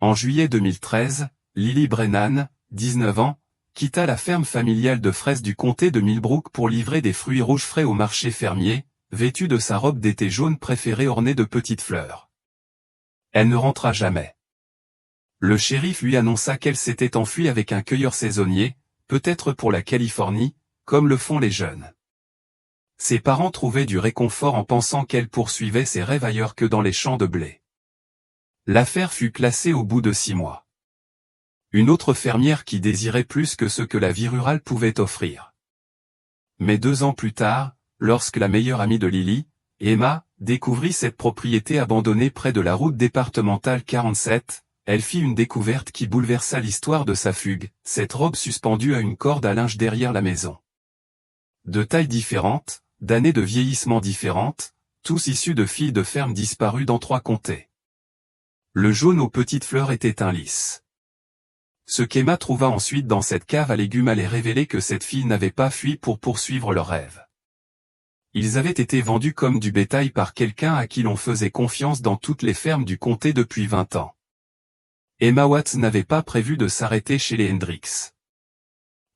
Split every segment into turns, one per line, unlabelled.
En juillet 2013, Lily Brennan, 19 ans, quitta la ferme familiale de fraises du comté de Millbrook pour livrer des fruits rouges frais au marché fermier, vêtue de sa robe d'été jaune préférée ornée de petites fleurs. Elle ne rentra jamais. Le shérif lui annonça qu'elle s'était enfuie avec un cueilleur saisonnier, peut-être pour la Californie, comme le font les jeunes. Ses parents trouvaient du réconfort en pensant qu'elle poursuivait ses rêves ailleurs que dans les champs de blé. L'affaire fut classée au bout de 6 mois. Une autre fermière qui désirait plus que ce que la vie rurale pouvait offrir. Mais 2 ans plus tard, lorsque la meilleure amie de Lily, Emma, découvrit cette propriété abandonnée près de la route départementale 47, elle fit une découverte qui bouleversa l'histoire de sa fugue, cette robe suspendue à une corde à linge derrière la maison. De tailles différentes, d'années de vieillissement différentes, tous issus de filles de ferme disparues dans 3 comtés. Le jaune aux petites fleurs était un lys. Ce qu'Emma trouva ensuite dans cette cave à légumes allait révéler que cette fille n'avait pas fui pour poursuivre leurs rêves. Ils avaient été vendus comme du bétail par quelqu'un à qui l'on faisait confiance dans toutes les fermes du comté depuis 20 ans. Emma Watts n'avait pas prévu de s'arrêter chez les Hendricks.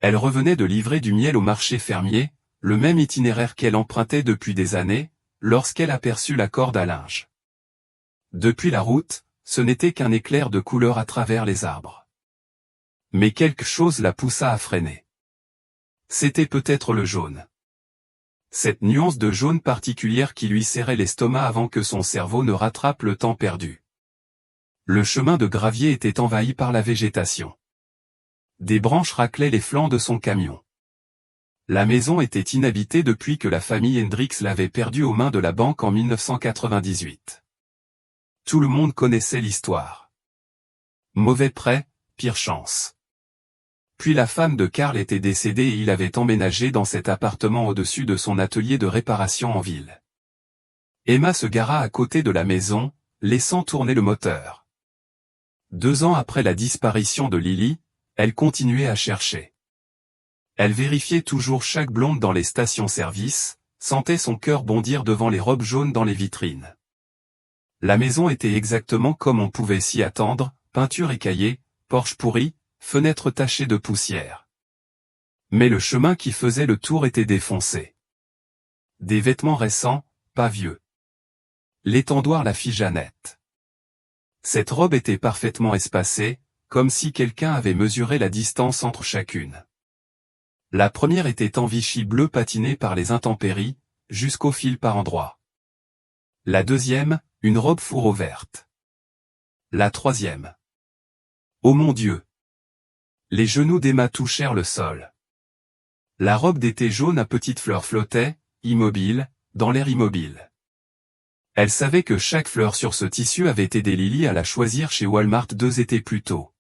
Elle revenait de livrer du miel au marché fermier, le même itinéraire qu'elle empruntait depuis des années, lorsqu'elle aperçut la corde à linge. Depuis la route, ce n'était qu'un éclair de couleur à travers les arbres. Mais quelque chose la poussa à freiner. C'était peut-être le jaune. Cette nuance de jaune particulière qui lui serrait l'estomac avant que son cerveau ne rattrape le temps perdu. Le chemin de gravier était envahi par la végétation. Des branches raclaient les flancs de son camion. La maison était inhabitée depuis que la famille Hendricks l'avait perdue aux mains de la banque en 1998. Tout le monde connaissait l'histoire. Mauvais prêt, pire chance. Puis la femme de Carl était décédée et il avait emménagé dans cet appartement au-dessus de son atelier de réparation en ville. Emma se gara à côté de la maison, laissant tourner le moteur. 2 ans après la disparition de Lily, elle continuait à chercher. Elle vérifiait toujours chaque blonde dans les stations-service, sentait son cœur bondir devant les robes jaunes dans les vitrines. La maison était exactement comme on pouvait s'y attendre, peinture écaillée, porche pourri, fenêtres tachées de poussière. Mais le chemin qui faisait le tour était défoncé. Des vêtements récents, pas vieux. L'étendoir la fit Jeannette. Cette robe était parfaitement espacée, comme si quelqu'un avait mesuré la distance entre chacune. La première était en Vichy bleu patiné par les intempéries, jusqu'au fil par endroits. La deuxième, une robe fourreau verte. La troisième. Oh mon Dieu! Les genoux d'Emma touchèrent le sol. La robe d'été jaune à petites fleurs flottait, immobile, dans l'air immobile. Elle savait que chaque fleur sur ce tissu avait aidé Lily à la choisir chez Walmart 2 étés plus tôt.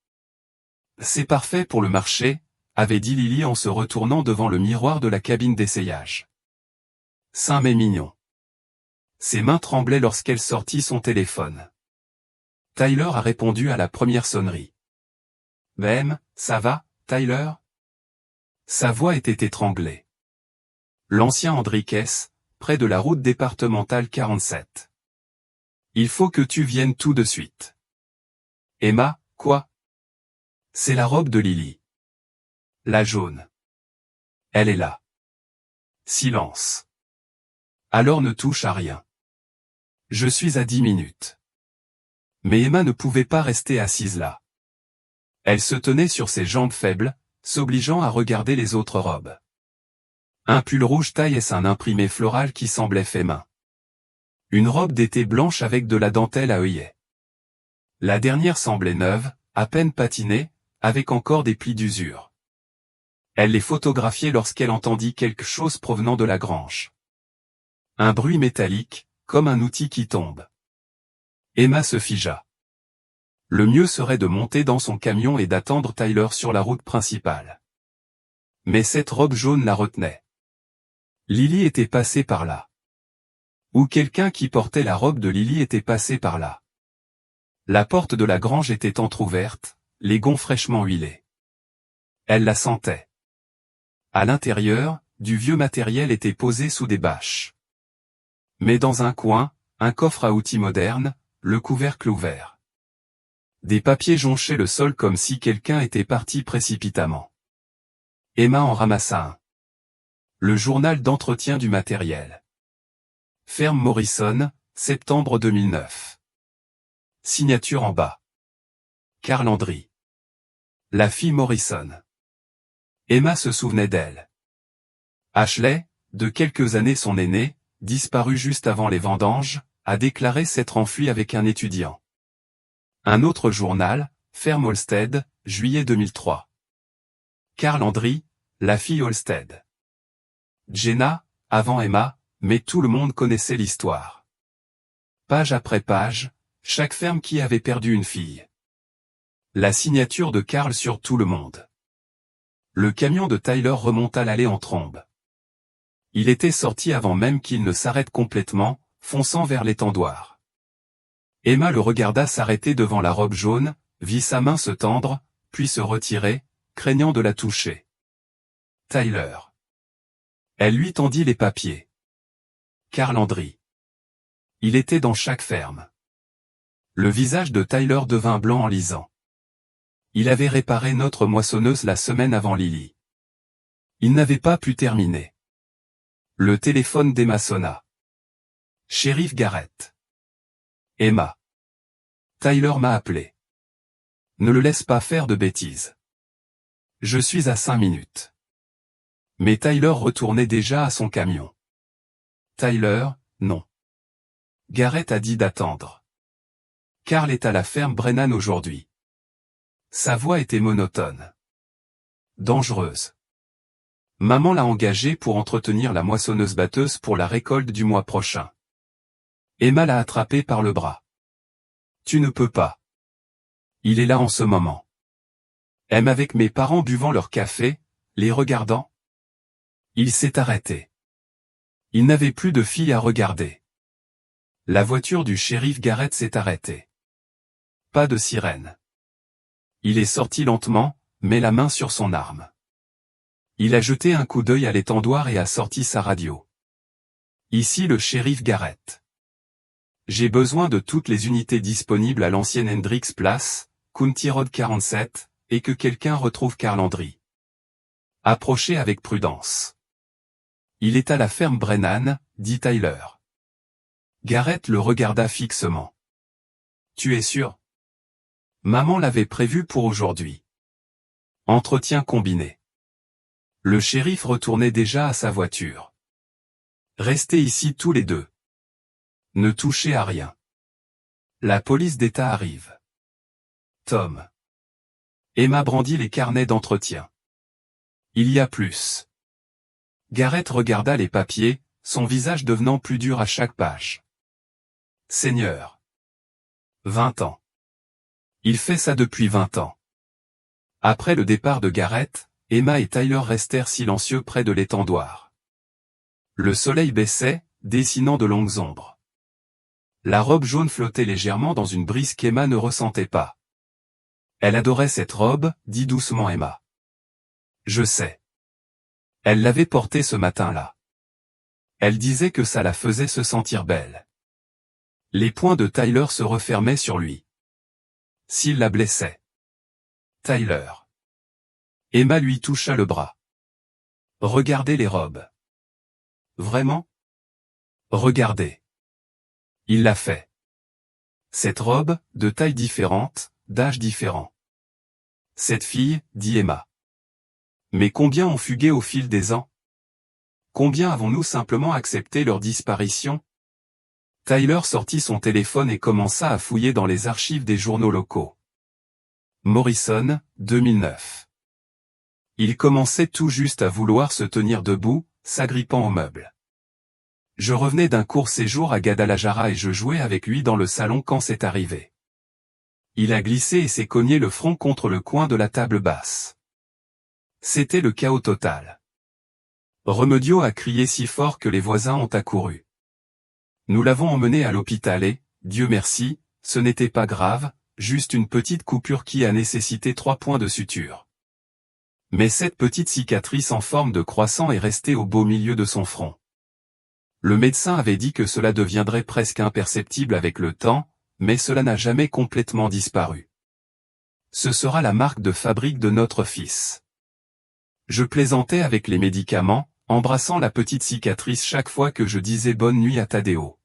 C'est parfait pour le marché, avait dit Lily en se retournant devant le miroir de la cabine d'essayage. Saint mais mignon. Ses mains tremblaient lorsqu'elle sortit son téléphone. Tyler a répondu à la première sonnerie. Même, ça va, Tyler? Sa voix était étranglée. L'ancien Hendricks, près de la route départementale 47. Il faut que tu viennes tout de suite. Emma, quoi? C'est la robe de Lily. La jaune. Elle est là. Silence. Alors ne touche à rien. Je suis à 10 minutes. Mais Emma ne pouvait pas rester assise là. Elle se tenait sur ses jambes faibles, s'obligeant à regarder les autres robes. Un pull rouge taille S, un imprimé floral qui semblait fait main. Une robe d'été blanche avec de la dentelle à œillets. La dernière semblait neuve, à peine patinée, avec encore des plis d'usure. Elle les photographiait lorsqu'elle entendit quelque chose provenant de la grange. Un bruit métallique, comme un outil qui tombe. Emma se figea. Le mieux serait de monter dans son camion et d'attendre Tyler sur la route principale. Mais cette robe jaune la retenait. Lily était passée par là. Ou quelqu'un qui portait la robe de Lily était passé par là. La porte de la grange était entr'ouverte, les gonds fraîchement huilés. Elle la sentait. À l'intérieur, du vieux matériel était posé sous des bâches. Mais dans un coin, un coffre à outils moderne, le couvercle ouvert. Des papiers jonchaient le sol comme si quelqu'un était parti précipitamment. Emma en ramassa un. Le journal d'entretien du matériel. Ferme Morrison, septembre 2009. Signature en bas. Carl Landry. La fille Morrison. Emma se souvenait d'elle. Ashley, de quelques années son aîné, disparu juste avant les vendanges, a déclaré s'être enfui avec un étudiant. Un autre journal, Ferme Olsted, juillet 2003. Carl Landry, la fille Olsted. Jenna, avant Emma, mais tout le monde connaissait l'histoire. Page après page, chaque ferme qui avait perdu une fille. La signature de Carl sur tout le monde. Le camion de Tyler remonta l'allée en trombe. Il était sorti avant même qu'il ne s'arrête complètement, fonçant vers l'étendoir. Emma le regarda s'arrêter devant la robe jaune, vit sa main se tendre, puis se retirer, craignant de la toucher. Tyler. Elle lui tendit les papiers. Carl Landry. Il était dans chaque ferme. Le visage de Tyler devint blanc en lisant. Il avait réparé notre moissonneuse la semaine avant Lily. Il n'avait pas pu terminer. Le téléphone d'Emma sonna. Shérif Garrett. Emma. Tyler m'a appelé. Ne le laisse pas faire de bêtises. Je suis à 5 minutes. Mais Tyler retournait déjà à son camion. Tyler, non. Garrett a dit d'attendre. Carl est à la ferme Brennan aujourd'hui. Sa voix était monotone. Dangereuse. Maman l'a engagé pour entretenir la moissonneuse-batteuse pour la récolte du mois prochain. Emma l'a attrapé par le bras. Tu ne peux pas. Il est là en ce moment. Aime avec mes parents buvant leur café, les regardant. Il s'est arrêté. Il n'avait plus de fille à regarder. La voiture du shérif Garrett s'est arrêtée. Pas de sirène. Il est sorti lentement, met la main sur son arme. Il a jeté un coup d'œil à l'étendoir et a sorti sa radio. Ici le shérif Garrett. J'ai besoin de toutes les unités disponibles à l'ancienne Hendricks Place, County Road 47, et que quelqu'un retrouve Carl Landry. Approchez avec prudence. Il est à la ferme Brennan, dit Tyler. Garrett le regarda fixement. Tu es sûr? Maman l'avait prévu pour aujourd'hui. Entretien combiné. Le shérif retournait déjà à sa voiture. Restez ici tous les deux. Ne touchez à rien. La police d'État arrive. Tom. Emma brandit les carnets d'entretien. Il y a plus. Garrett regarda les papiers, son visage devenant plus dur à chaque page. Seigneur. 20 ans. Il fait ça depuis 20 ans. Après le départ de Garrett, Emma et Tyler restèrent silencieux près de l'étendoir. Le soleil baissait, dessinant de longues ombres. La robe jaune flottait légèrement dans une brise qu'Emma ne ressentait pas. Elle adorait cette robe, dit doucement Emma. Je sais. Elle l'avait portée ce matin-là. Elle disait que ça la faisait se sentir belle. Les poings de Tyler se refermaient sur lui. S'il la blessait. Tyler. Emma lui toucha le bras. Regardez les robes. Vraiment? Regardez. Il l'a fait. Cette robe, de taille différente, d'âge différent. Cette fille, dit Emma. Mais combien ont fugué au fil des ans? Combien avons-nous simplement accepté leur disparition? Tyler sortit son téléphone et commença à fouiller dans les archives des journaux locaux. Morrison, 2009. Il commençait tout juste à vouloir se tenir debout, s'agrippant aux meubles. Je revenais d'un court séjour à Guadalajara et je jouais avec lui dans le salon quand c'est arrivé. Il a glissé et s'est cogné le front contre le coin de la table basse. C'était le chaos total. Remedio a crié si fort que les voisins ont accouru. Nous l'avons emmené à l'hôpital et, Dieu merci, ce n'était pas grave, juste une petite coupure qui a nécessité 3 points de suture. Mais cette petite cicatrice en forme de croissant est restée au beau milieu de son front. Le médecin avait dit que cela deviendrait presque imperceptible avec le temps, mais cela n'a jamais complètement disparu. Ce sera la marque de fabrique de notre fils. Je plaisantais avec les médicaments, embrassant la petite cicatrice chaque fois que je disais bonne nuit à Tadeo.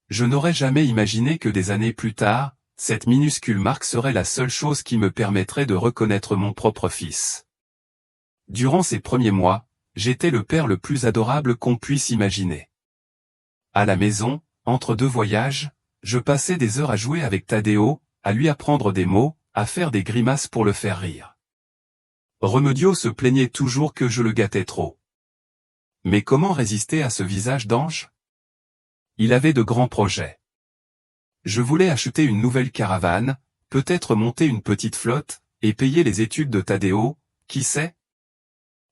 Je n'aurais jamais imaginé que des années plus tard, cette minuscule marque serait la seule chose qui me permettrait de reconnaître mon propre fils. Durant ces premiers mois, j'étais le père le plus adorable qu'on puisse imaginer. À la maison, entre deux voyages, je passais des heures à jouer avec Tadeo, à lui apprendre des mots, à faire des grimaces pour le faire rire. Remedio se plaignait toujours que je le gâtais trop. Mais comment résister à ce visage d'ange? Il avait de grands projets. Je voulais acheter une nouvelle caravane, peut-être monter une petite flotte, et payer les études de Tadeo, qui sait?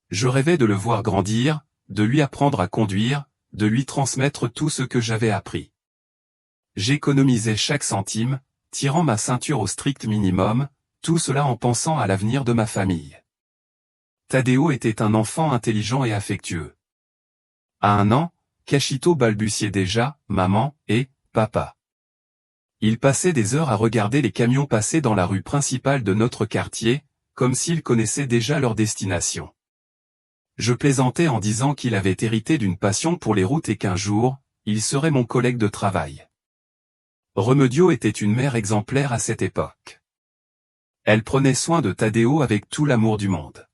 Je rêvais de le voir grandir, de lui apprendre à conduire, de lui transmettre tout ce que j'avais appris. J'économisais chaque centime, tirant ma ceinture au strict minimum, tout cela en pensant à l'avenir de ma famille. Tadeo était un enfant intelligent et affectueux. À 1 an, Cachito balbutiait déjà « maman » et « papa ». Il passait des heures à regarder les camions passer dans la rue principale de notre quartier, comme s'il connaissait déjà leur destination. Je plaisantais en disant qu'il avait hérité d'une passion pour les routes et qu'un jour, il serait mon collègue de travail. Remedio était une mère exemplaire à cette époque. Elle prenait soin de Tadeo avec tout l'amour du monde.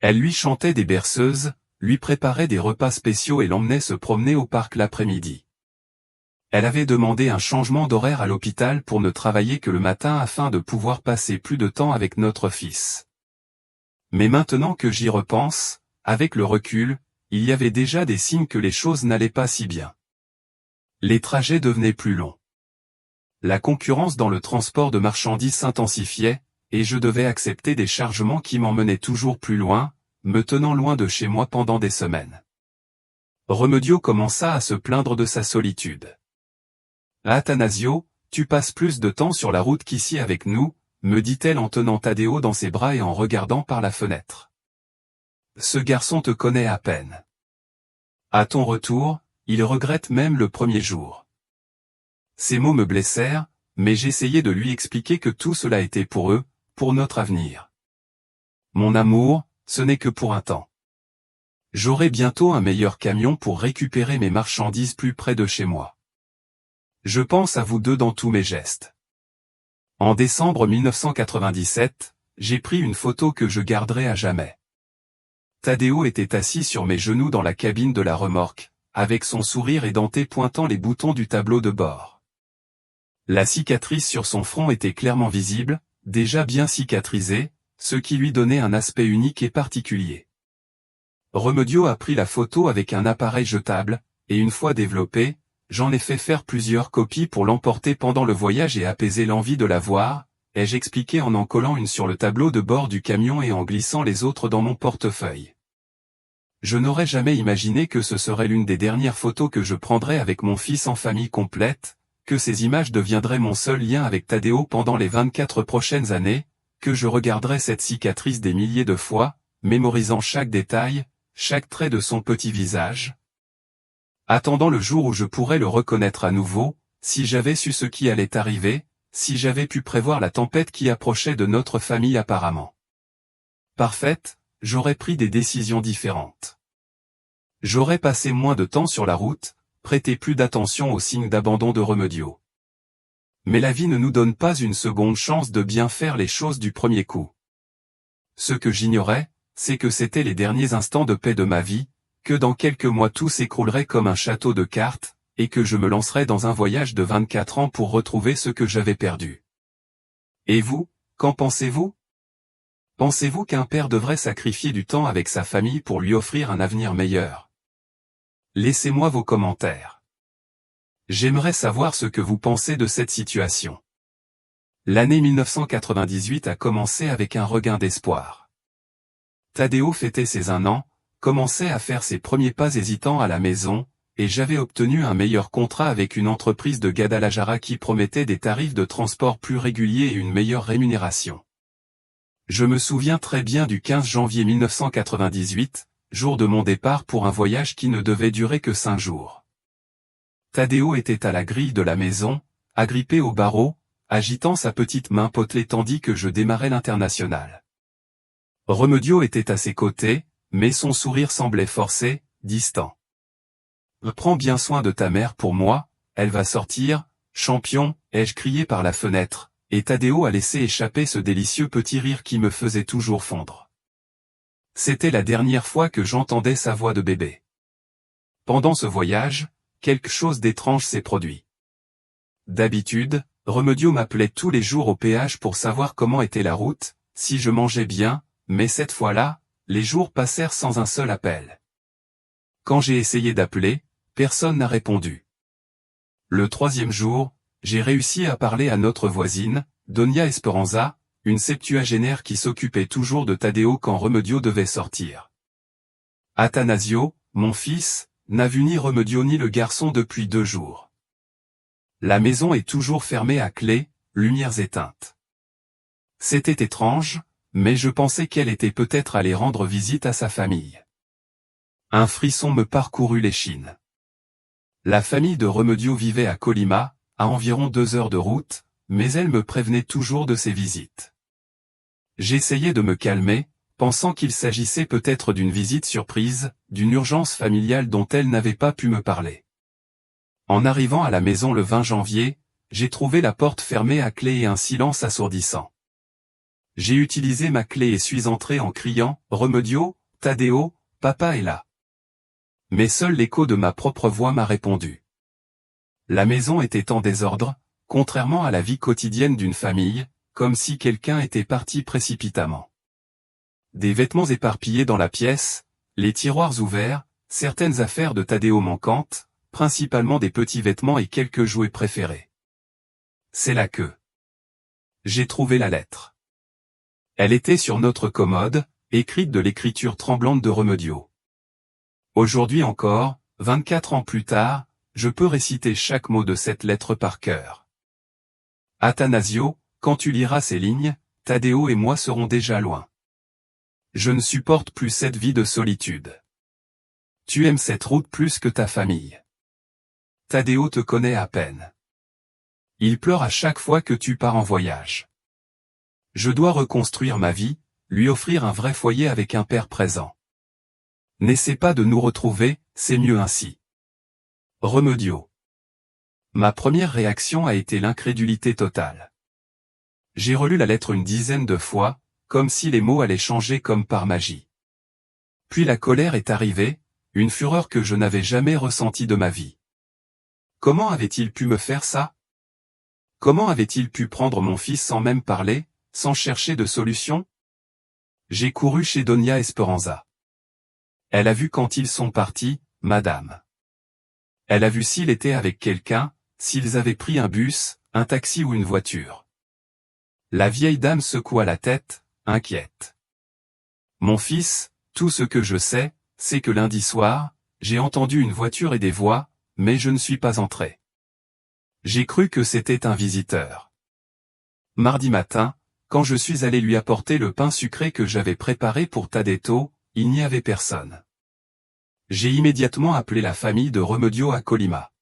Elle lui chantait des berceuses, lui préparait des repas spéciaux et l'emmenait se promener au parc l'après-midi. Elle avait demandé un changement d'horaire à l'hôpital pour ne travailler que le matin afin de pouvoir passer plus de temps avec notre fils. Mais maintenant que j'y repense, avec le recul, il y avait déjà des signes que les choses n'allaient pas si bien. Les trajets devenaient plus longs. La concurrence dans le transport de marchandises s'intensifiait, et je devais accepter des chargements qui m'emmenaient toujours plus loin, me tenant loin de chez moi pendant des semaines. Remedio commença à se plaindre de sa solitude. « Athanasio, tu passes plus de temps sur la route qu'ici avec nous », me dit-elle en tenant Tadeo dans ses bras et en regardant par la fenêtre. « Ce garçon te connaît à peine. À ton retour, il regrette même le premier jour. » Ces mots me blessèrent, mais j'essayais de lui expliquer que tout cela était pour eux, pour notre avenir. Mon amour, ce n'est que pour un temps. J'aurai bientôt un meilleur camion pour récupérer mes marchandises plus près de chez moi. Je pense à vous deux dans tous mes gestes. En décembre 1997, j'ai pris une photo que je garderai à jamais. Tadeo était assis sur mes genoux dans la cabine de la remorque, avec son sourire édenté pointant les boutons du tableau de bord. La cicatrice sur son front était clairement visible, déjà bien cicatrisée, ce qui lui donnait un aspect unique et particulier. Remedio a pris la photo avec un appareil jetable, et une fois développée, j'en ai fait faire plusieurs copies pour l'emporter pendant le voyage et apaiser l'envie de la voir, ai-je expliqué en collant une sur le tableau de bord du camion et en glissant les autres dans mon portefeuille. Je n'aurais jamais imaginé que ce serait l'une des dernières photos que je prendrais avec mon fils en famille complète, que ces images deviendraient mon seul lien avec Tadeo pendant les 24 prochaines années, que je regarderais cette cicatrice des milliers de fois, mémorisant chaque détail, chaque trait de son petit visage. Attendant le jour où je pourrais le reconnaître à nouveau, si j'avais su ce qui allait arriver, si j'avais pu prévoir la tempête qui approchait de notre famille apparemment parfaite, j'aurais pris des décisions différentes. J'aurais passé moins de temps sur la route, prêté plus d'attention aux signes d'abandon de Remedio. Mais la vie ne nous donne pas une seconde chance de bien faire les choses du premier coup. Ce que j'ignorais, c'est que c'étaient les derniers instants de paix de ma vie, que dans quelques mois tout s'écroulerait comme un château de cartes, et que je me lancerais dans un voyage de 24 ans pour retrouver ce que j'avais perdu. Et vous, qu'en pensez-vous? Pensez-vous qu'un père devrait sacrifier du temps avec sa famille pour lui offrir un avenir meilleur? Laissez-moi vos commentaires. J'aimerais savoir ce que vous pensez de cette situation. L'année 1998 a commencé avec un regain d'espoir. Tadeo fêtait ses 1 an, commençait à faire ses premiers pas hésitants à la maison, et j'avais obtenu un meilleur contrat avec une entreprise de Guadalajara qui promettait des tarifs de transport plus réguliers et une meilleure rémunération. Je me souviens très bien du 15 janvier 1998, jour de mon départ pour un voyage qui ne devait durer que 5 jours. Tadeo était à la grille de la maison, agrippé au barreau, agitant sa petite main potelée tandis que je démarrais l'international. Remedio était à ses côtés, mais son sourire semblait forcé, distant. « Prends bien soin de ta mère pour moi, elle va sortir, champion !» ai-je crié par la fenêtre, et Tadeo a laissé échapper ce délicieux petit rire qui me faisait toujours fondre. C'était la dernière fois que j'entendais sa voix de bébé. Pendant ce voyage, quelque chose d'étrange s'est produit. D'habitude, Remedio m'appelait tous les jours au péage pour savoir comment était la route, si je mangeais bien, mais cette fois-là, les jours passèrent sans un seul appel. Quand j'ai essayé d'appeler, personne n'a répondu. Le 3e jour, j'ai réussi à parler à notre voisine, Doña Esperanza, une septuagénaire qui s'occupait toujours de Tadeo quand Remedio devait sortir. Atanasio, mon fils, n'a vu ni Remedio ni le garçon depuis 2 jours. La maison est toujours fermée à clé, lumières éteintes. C'était étrange, mais je pensais qu'elle était peut-être allée rendre visite à sa famille. Un frisson me parcourut l'échine. La famille de Remedio vivait à Colima, à environ 2 heures de route, mais elle me prévenait toujours de ses visites. J'essayais de me calmer, pensant qu'il s'agissait peut-être d'une visite surprise, d'une urgence familiale dont elle n'avait pas pu me parler. En arrivant à la maison le 20 janvier, j'ai trouvé la porte fermée à clé et un silence assourdissant. J'ai utilisé ma clé et suis entré en criant « Remedio, Tadeo, papa est là ». Mais seul l'écho de ma propre voix m'a répondu. La maison était en désordre, contrairement à la vie quotidienne d'une famille, comme si quelqu'un était parti précipitamment. Des vêtements éparpillés dans la pièce, les tiroirs ouverts, certaines affaires de Tadeo manquantes, principalement des petits vêtements et quelques jouets préférés. C'est là que j'ai trouvé la lettre. Elle était sur notre commode, écrite de l'écriture tremblante de Remedio. Aujourd'hui encore, 24 ans plus tard, je peux réciter chaque mot de cette lettre par cœur. Atanasio, quand tu liras ces lignes, Tadeo et moi serons déjà loin. Je ne supporte plus cette vie de solitude. Tu aimes cette route plus que ta famille. Tadeo te connaît à peine. Il pleure à chaque fois que tu pars en voyage. Je dois reconstruire ma vie, lui offrir un vrai foyer avec un père présent. N'essaie pas de nous retrouver, c'est mieux ainsi. Remedio. Ma première réaction a été l'incrédulité totale. J'ai relu la lettre une dizaine de fois, comme si les mots allaient changer comme par magie. Puis la colère est arrivée, une fureur que je n'avais jamais ressentie de ma vie. Comment avait-il pu me faire ça? Comment avait-il pu prendre mon fils sans même parler, sans chercher de solution? J'ai couru chez Doña Esperanza. Elle a vu quand ils sont partis, madame. Elle a vu s'il était avec quelqu'un, s'ils avaient pris un bus, un taxi ou une voiture. La vieille dame secoua la tête, inquiète. Mon fils, tout ce que je sais, c'est que lundi soir, j'ai entendu une voiture et des voix, mais je ne suis pas entré. J'ai cru que c'était un visiteur. Mardi matin, quand je suis allé lui apporter le pain sucré que j'avais préparé pour Tadeo, il n'y avait personne. J'ai immédiatement appelé la famille de Remedio à Colima.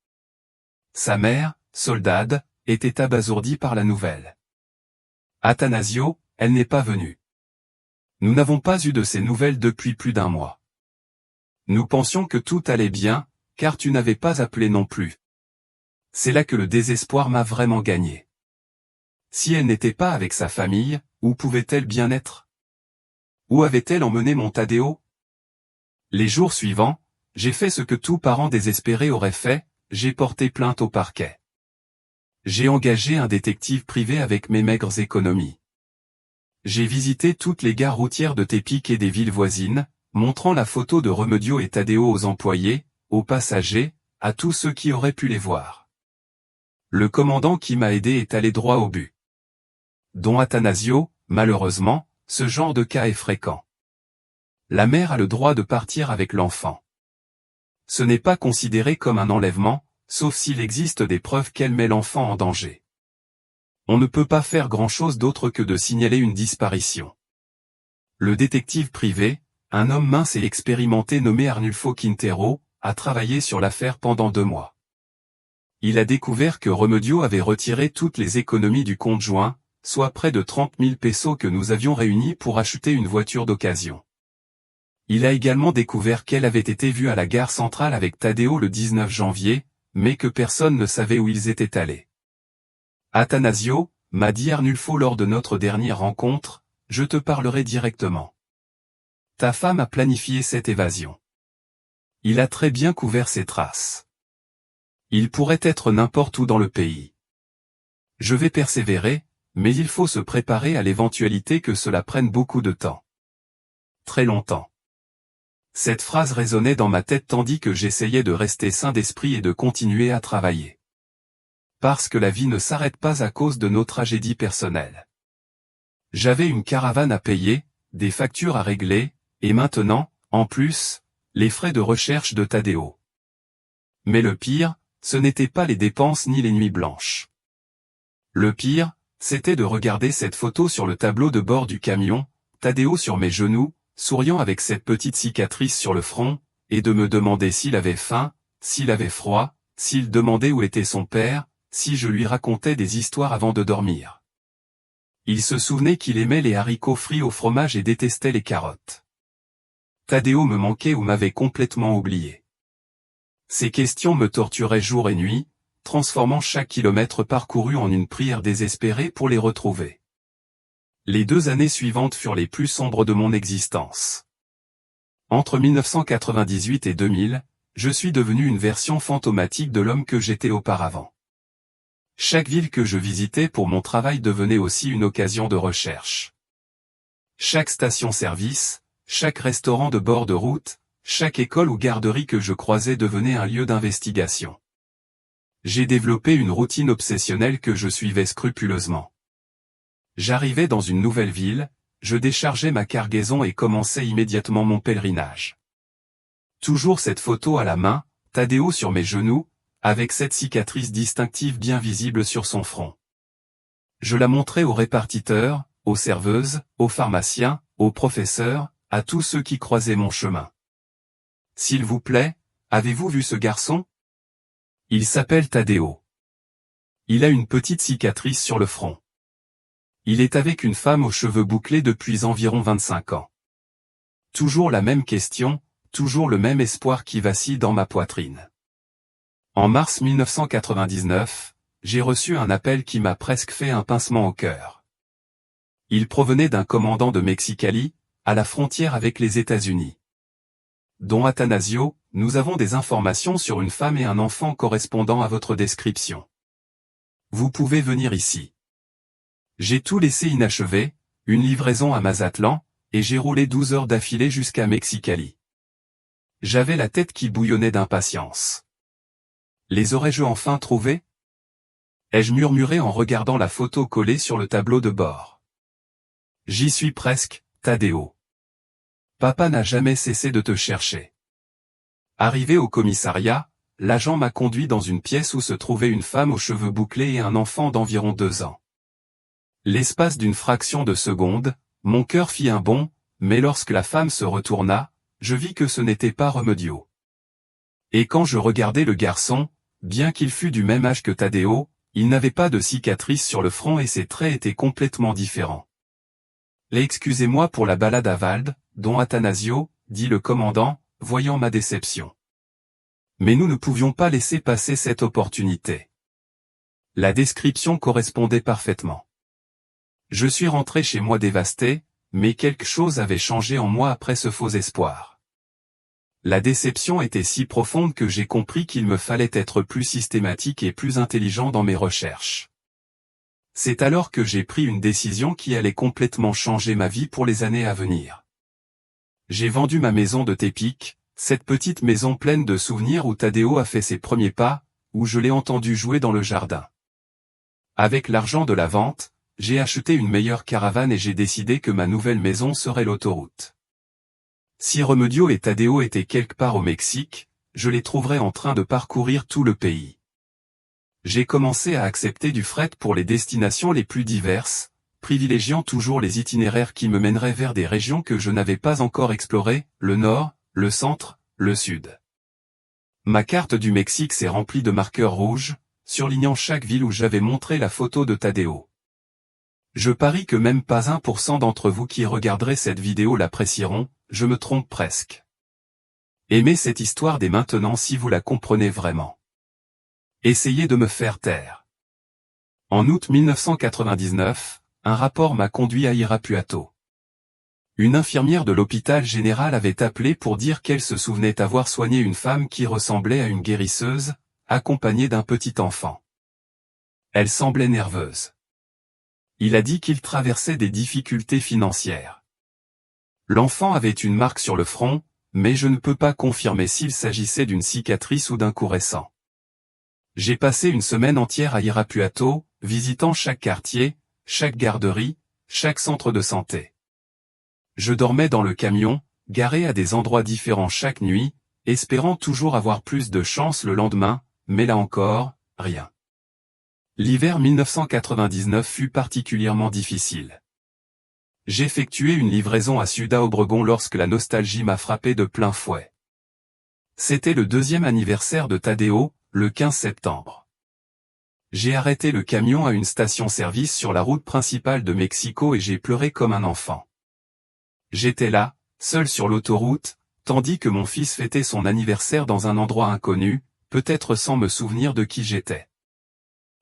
Sa mère, Soldad, était abasourdie par la nouvelle. Atanasio, elle n'est pas venue. Nous n'avons pas eu de ces nouvelles depuis plus d'1 mois. Nous pensions que tout allait bien, car tu n'avais pas appelé non plus. C'est là que le désespoir m'a vraiment gagné. Si elle n'était pas avec sa famille, où pouvait-elle bien être? Où avait-elle emmené mon Tadeo? Les jours suivants, j'ai fait ce que tout parent désespéré aurait fait, j'ai porté plainte au parquet. J'ai engagé un détective privé avec mes maigres économies. J'ai visité toutes les gares routières de Tepic et des villes voisines, montrant la photo de Remedio et Tadeo aux employés, aux passagers, à tous ceux qui auraient pu les voir. Le commandant qui m'a aidé est allé droit au but. Don Atanasio, malheureusement, ce genre de cas est fréquent. La mère a le droit de partir avec l'enfant. Ce n'est pas considéré comme un enlèvement, sauf s'il existe des preuves qu'elle met l'enfant en danger. On ne peut pas faire grand-chose d'autre que de signaler une disparition. Le détective privé, un homme mince et expérimenté nommé Arnulfo Quintero, a travaillé sur l'affaire pendant 2 mois. Il a découvert que Remedio avait retiré toutes les économies du compte joint, soit près de 30 000 pesos que nous avions réunis pour acheter une voiture d'occasion. Il a également découvert qu'elle avait été vue à la gare centrale avec Tadeo le 19 janvier, mais que personne ne savait où ils étaient allés. Attanasio, m'a dit Arnulfo lors de notre dernière rencontre, je te parlerai directement. Ta femme a planifié cette évasion. Il a très bien couvert ses traces. Il pourrait être n'importe où dans le pays. Je vais persévérer, mais il faut se préparer à l'éventualité que cela prenne beaucoup de temps. Très longtemps. Cette phrase résonnait dans ma tête tandis que j'essayais de rester sain d'esprit et de continuer à travailler. Parce que la vie ne s'arrête pas à cause de nos tragédies personnelles. J'avais une caravane à payer, des factures à régler, et maintenant, en plus, les frais de recherche de Tadeo. Mais le pire, ce n'était pas les dépenses ni les nuits blanches. Le pire, c'était de regarder cette photo sur le tableau de bord du camion, Tadeo sur mes genoux, souriant avec cette petite cicatrice sur le front, et de me demander s'il avait faim, s'il avait froid, s'il demandait où était son père, si je lui racontais des histoires avant de dormir. Il se souvenait qu'il aimait les haricots frits au fromage et détestait les carottes. Tadeo me manquait ou m'avait complètement oublié. Ces questions me torturaient jour et nuit, transformant chaque kilomètre parcouru en une prière désespérée pour les retrouver. Les 2 années suivantes furent les plus sombres de mon existence. Entre 1998 et 2000, je suis devenu une version fantomatique de l'homme que j'étais auparavant. Chaque ville que je visitais pour mon travail devenait aussi une occasion de recherche. Chaque station-service, chaque restaurant de bord de route, chaque école ou garderie que je croisais devenait un lieu d'investigation. J'ai développé une routine obsessionnelle que je suivais scrupuleusement. J'arrivais dans une nouvelle ville, je déchargeais ma cargaison et commençais immédiatement mon pèlerinage. Toujours cette photo à la main, Tadeo sur mes genoux, avec cette cicatrice distinctive bien visible sur son front. Je la montrais aux répartiteurs, aux serveuses, aux pharmaciens, aux professeurs, à tous ceux qui croisaient mon chemin. S'il vous plaît, avez-vous vu ce garçon? Il s'appelle Tadeo. Il a une petite cicatrice sur le front. Il est avec une femme aux cheveux bouclés depuis environ 25 ans. Toujours la même question, toujours le même espoir qui vacille dans ma poitrine. En mars 1999, j'ai reçu un appel qui m'a presque fait un pincement au cœur. Il provenait d'un commandant de Mexicali, à la frontière avec les États-Unis. Don Attanasio, nous avons des informations sur une femme et un enfant correspondant à votre description. Vous pouvez venir ici. J'ai tout laissé inachevé, une livraison à Mazatlan, et j'ai roulé 12 heures d'affilée jusqu'à Mexicali. J'avais la tête qui bouillonnait d'impatience. Les aurais-je enfin trouvés? Ai-je murmuré en regardant la photo collée sur le tableau de bord. J'y suis presque, Tadeo. Papa n'a jamais cessé de te chercher. Arrivé au commissariat, l'agent m'a conduit dans une pièce où se trouvait une femme aux cheveux bouclés et un enfant d'environ 2 ans. L'espace d'une fraction de seconde, mon cœur fit un bond, mais lorsque la femme se retourna, je vis que ce n'était pas Remedio. Et quand je regardai le garçon, bien qu'il fût du même âge que Tadeo, il n'avait pas de cicatrice sur le front et ses traits étaient complètement différents. Excusez-moi pour la balade à Vald, Don Attanasio, dit le commandant, voyant ma déception. Mais nous ne pouvions pas laisser passer cette opportunité. La description correspondait parfaitement. Je suis rentré chez moi dévasté, mais quelque chose avait changé en moi après ce faux espoir. La déception était si profonde que j'ai compris qu'il me fallait être plus systématique et plus intelligent dans mes recherches. C'est alors que j'ai pris une décision qui allait complètement changer ma vie pour les années à venir. J'ai vendu ma maison de Tepic, cette petite maison pleine de souvenirs où Tadeo a fait ses premiers pas, où je l'ai entendu jouer dans le jardin. Avec l'argent de la vente, j'ai acheté une meilleure caravane et j'ai décidé que ma nouvelle maison serait l'autoroute. Si Remedio et Tadeo étaient quelque part au Mexique, je les trouverais en train de parcourir tout le pays. J'ai commencé à accepter du fret pour les destinations les plus diverses, privilégiant toujours les itinéraires qui me mèneraient vers des régions que je n'avais pas encore explorées, le nord, le centre, le sud. Ma carte du Mexique s'est remplie de marqueurs rouges, surlignant chaque ville où j'avais montré la photo de Tadeo. Je parie que même pas 1% d'entre vous qui regarderez cette vidéo l'apprécieront, je me trompe presque. Aimez cette histoire dès maintenant si vous la comprenez vraiment. Essayez de me faire taire. En août 1999, un rapport m'a conduit à Irapuato. Une infirmière de l'hôpital général avait appelé pour dire qu'elle se souvenait avoir soigné une femme qui ressemblait à une guérisseuse, accompagnée d'un petit enfant. Elle semblait nerveuse. Il a dit qu'il traversait des difficultés financières. L'enfant avait une marque sur le front, mais je ne peux pas confirmer s'il s'agissait d'une cicatrice ou d'un coup récent. J'ai passé une semaine entière à Irapuato, visitant chaque quartier, chaque garderie, chaque centre de santé. Je dormais dans le camion, garé à des endroits différents chaque nuit, espérant toujours avoir plus de chance le lendemain, mais là encore, rien. L'hiver 1999 fut particulièrement difficile. J'effectuais une livraison à Ciudad-Obregón lorsque la nostalgie m'a frappé de plein fouet. C'était le 2e anniversaire de Tadeo, le 15 septembre. J'ai arrêté le camion à une station-service sur la route principale de Mexico et j'ai pleuré comme un enfant. J'étais là, seul sur l'autoroute, tandis que mon fils fêtait son anniversaire dans un endroit inconnu, peut-être sans me souvenir de qui j'étais.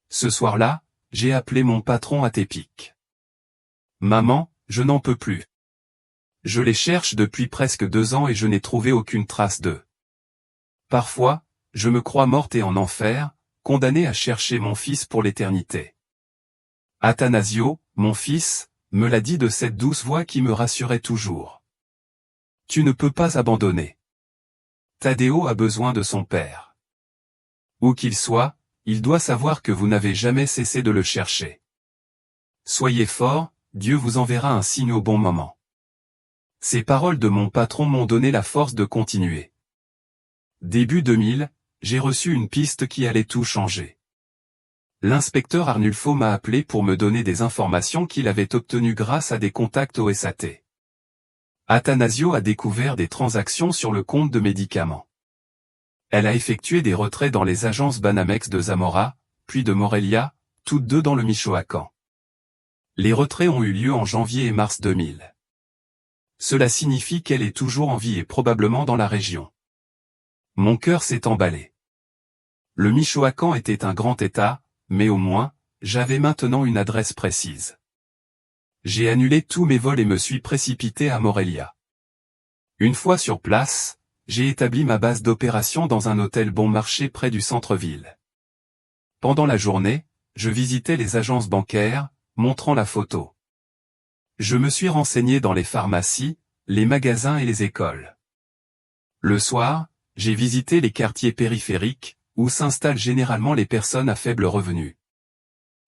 Ce soir-là, j'ai appelé mon patron à Tepic. Maman, je n'en peux plus. Je les cherche depuis presque 2 ans et je n'ai trouvé aucune trace d'eux. Parfois, je me crois morte et en enfer, condamnée à chercher mon fils pour l'éternité. Attanasio, mon fils, me l'a dit de cette douce voix qui me rassurait toujours. Tu ne peux pas abandonner. Tadeo a besoin de son père. Où qu'il soit, il doit savoir que vous n'avez jamais cessé de le chercher. Soyez fort, Dieu vous enverra un signe au bon moment. Ces paroles de mon patron m'ont donné la force de continuer. Début 2000, j'ai reçu une piste qui allait tout changer. L'inspecteur Arnulfo m'a appelé pour me donner des informations qu'il avait obtenues grâce à des contacts au SAT. Attanasio a découvert des transactions sur le compte de médicaments. Elle a effectué des retraits dans les agences Banamex de Zamora, puis de Morelia, toutes deux dans le Michoacán. Les retraits ont eu lieu en janvier et mars 2000. Cela signifie qu'elle est toujours en vie et probablement dans la région. Mon cœur s'est emballé. Le Michoacán était un grand État, mais au moins, j'avais maintenant une adresse précise. J'ai annulé tous mes vols et me suis précipité à Morelia. Une fois sur place, j'ai établi ma base d'opération dans un hôtel bon marché près du centre-ville. Pendant la journée, je visitais les agences bancaires, montrant la photo. Je me suis renseigné dans les pharmacies, les magasins et les écoles. Le soir, j'ai visité les quartiers périphériques, où s'installent généralement les personnes à faible revenu.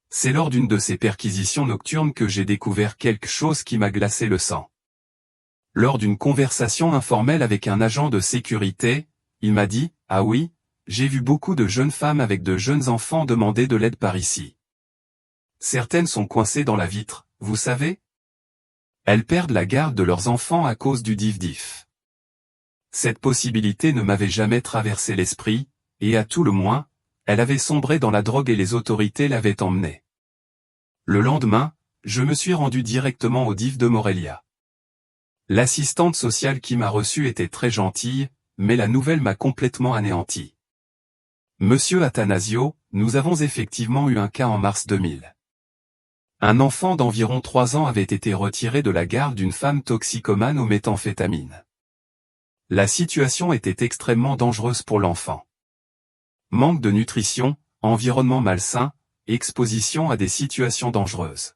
C'est lors d'une de ces perquisitions nocturnes que j'ai découvert quelque chose qui m'a glacé le sang. Lors d'une conversation informelle avec un agent de sécurité, il m'a dit « Ah oui, j'ai vu beaucoup de jeunes femmes avec de jeunes enfants demander de l'aide par ici. Certaines sont coincées dans la vitre, vous savez ? Elles perdent la garde de leurs enfants à cause du DIF-DIF. » Cette possibilité ne m'avait jamais traversé l'esprit, et à tout le moins, elle avait sombré dans la drogue et les autorités l'avaient emmenée. Le lendemain, je me suis rendu directement au DIF de Morelia. L'assistante sociale qui m'a reçu était très gentille, mais la nouvelle m'a complètement anéanti. Monsieur Attanasio, nous avons effectivement eu un cas en mars 2000. Un enfant d'environ 3 ans avait été retiré de la garde d'une femme toxicomane aux méthamphétamines. La situation était extrêmement dangereuse pour l'enfant. Manque de nutrition, environnement malsain, exposition à des situations dangereuses.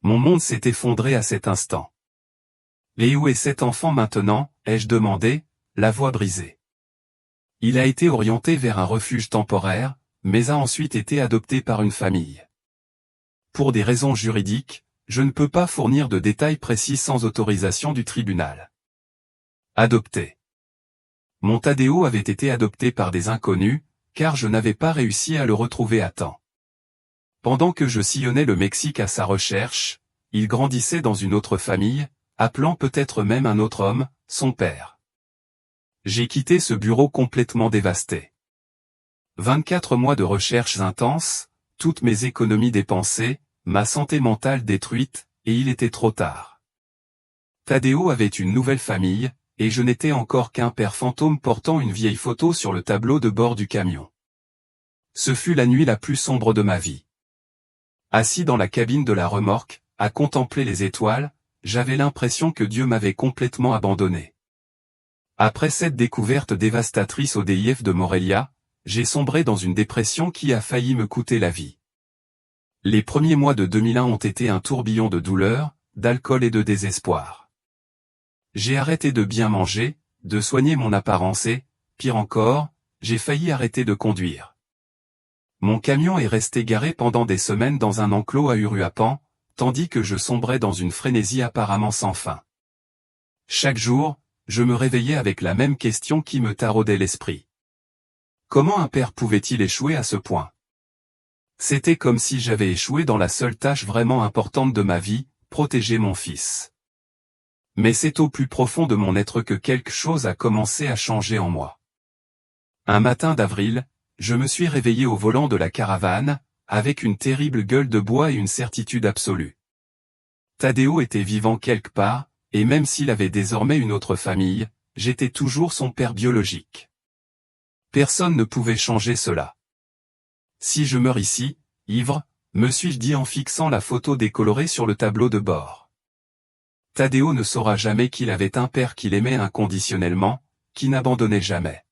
Mon monde s'est effondré à cet instant. Et où est cet enfant maintenant, ai-je demandé, la voix brisée. Il a été orienté vers un refuge temporaire, mais a ensuite été adopté par une famille. Pour des raisons juridiques, je ne peux pas fournir de détails précis sans autorisation du tribunal. Adopté. Mon Tadeo avait été adopté par des inconnus, car je n'avais pas réussi à le retrouver à temps. Pendant que je sillonnais le Mexique à sa recherche, il grandissait dans une autre famille, appelant peut-être même un autre homme, son père. J'ai quitté ce bureau complètement dévasté. 24 mois de recherches intenses, toutes mes économies dépensées, ma santé mentale détruite, et il était trop tard. Tadeo avait une nouvelle famille, et je n'étais encore qu'un père fantôme portant une vieille photo sur le tableau de bord du camion. Ce fut la nuit la plus sombre de ma vie. Assis dans la cabine de la remorque, à contempler les étoiles, j'avais l'impression que Dieu m'avait complètement abandonné. Après cette découverte dévastatrice au DIF de Morelia, j'ai sombré dans une dépression qui a failli me coûter la vie. Les premiers mois de 2001 ont été un tourbillon de douleur, d'alcool et de désespoir. J'ai arrêté de bien manger, de soigner mon apparence et, pire encore, j'ai failli arrêter de conduire. Mon camion est resté garé pendant des semaines dans un enclos à Uruapan, tandis que je sombrais dans une frénésie apparemment sans fin. Chaque jour, je me réveillais avec la même question qui me taraudait l'esprit. Comment un père pouvait-il échouer à ce point? C'était comme si j'avais échoué dans la seule tâche vraiment importante de ma vie, protéger mon fils. Mais c'est au plus profond de mon être que quelque chose a commencé à changer en moi. Un matin d'avril, je me suis réveillé au volant de la caravane, avec une terrible gueule de bois et une certitude absolue. Tadeo était vivant quelque part, et même s'il avait désormais une autre famille, j'étais toujours son père biologique. Personne ne pouvait changer cela. Si je meurs ici, ivre, me suis-je dit en fixant la photo décolorée sur le tableau de bord. Tadeo ne saura jamais qu'il avait un père qu'il aimait inconditionnellement, qui n'abandonnait jamais.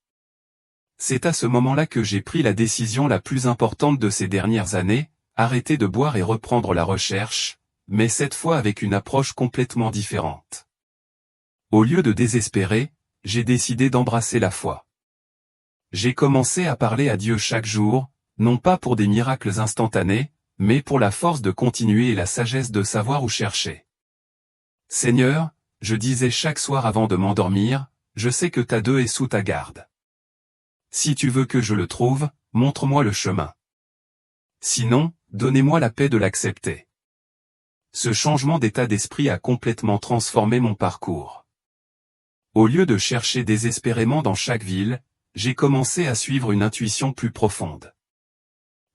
C'est à ce moment-là que j'ai pris la décision la plus importante de ces dernières années, arrêter de boire et reprendre la recherche, mais cette fois avec une approche complètement différente. Au lieu de désespérer, j'ai décidé d'embrasser la foi. J'ai commencé à parler à Dieu chaque jour, non pas pour des miracles instantanés, mais pour la force de continuer et la sagesse de savoir où chercher. Seigneur, je disais chaque soir avant de m'endormir, je sais que Tadeo est sous ta garde. Si tu veux que je le trouve, montre-moi le chemin. Sinon, donnez-moi la paix de l'accepter. Ce changement d'état d'esprit a complètement transformé mon parcours. Au lieu de chercher désespérément dans chaque ville, j'ai commencé à suivre une intuition plus profonde.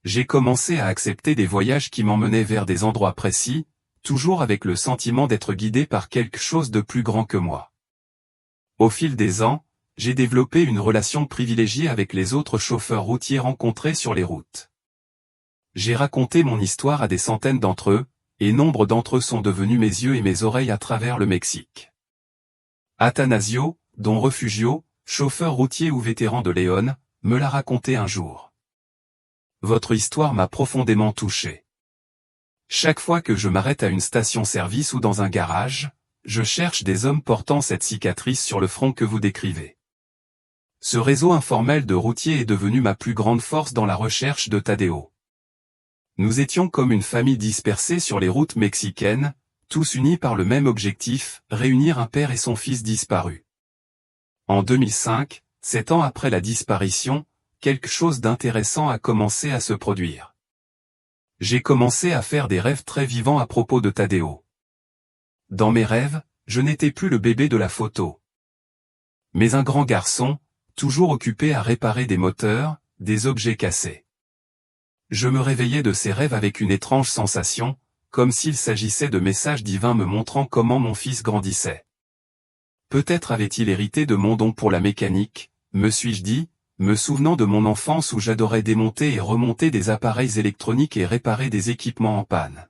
J'ai commencé à accepter des voyages qui m'emmenaient vers des endroits précis, toujours avec le sentiment d'être guidé par quelque chose de plus grand que moi. Au fil des ans, j'ai développé une relation privilégiée avec les autres chauffeurs routiers rencontrés sur les routes. J'ai raconté mon histoire à des centaines d'entre eux, et nombre d'entre eux sont devenus mes yeux et mes oreilles à travers le Mexique. Atanasio, don Refugio, chauffeur routier ou vétéran de Léon, me l'a raconté un jour. Votre histoire m'a profondément touché. Chaque fois que je m'arrête à une station-service ou dans un garage, je cherche des hommes portant cette cicatrice sur le front que vous décrivez. Ce réseau informel de routiers est devenu ma plus grande force dans la recherche de Tadeo. Nous étions comme une famille dispersée sur les routes mexicaines, tous unis par le même objectif, réunir un père et son fils disparus. En 2005, 7 ans après la disparition, quelque chose d'intéressant a commencé à se produire. J'ai commencé à faire des rêves très vivants à propos de Tadeo. Dans mes rêves, je n'étais plus le bébé de la photo, mais un grand garçon, toujours occupé à réparer des moteurs, des objets cassés. Je me réveillais de ces rêves avec une étrange sensation, comme s'il s'agissait de messages divins me montrant comment mon fils grandissait. Peut-être avait-il hérité de mon don pour la mécanique, me suis-je dit, me souvenant de mon enfance où j'adorais démonter et remonter des appareils électroniques et réparer des équipements en panne.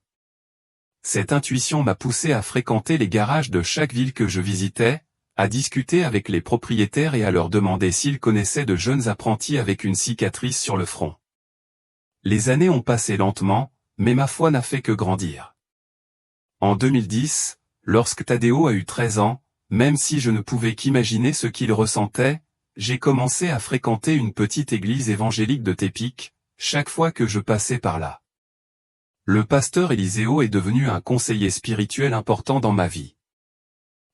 Cette intuition m'a poussé à fréquenter les garages de chaque ville que je visitais, à discuter avec les propriétaires et à leur demander s'ils connaissaient de jeunes apprentis avec une cicatrice sur le front. Les années ont passé lentement, mais ma foi n'a fait que grandir. En 2010, lorsque Tadeo a eu 13 ans, même si je ne pouvais qu'imaginer ce qu'il ressentait, j'ai commencé à fréquenter une petite église évangélique de Tepic, chaque fois que je passais par là. Le pasteur Eliseo est devenu un conseiller spirituel important dans ma vie.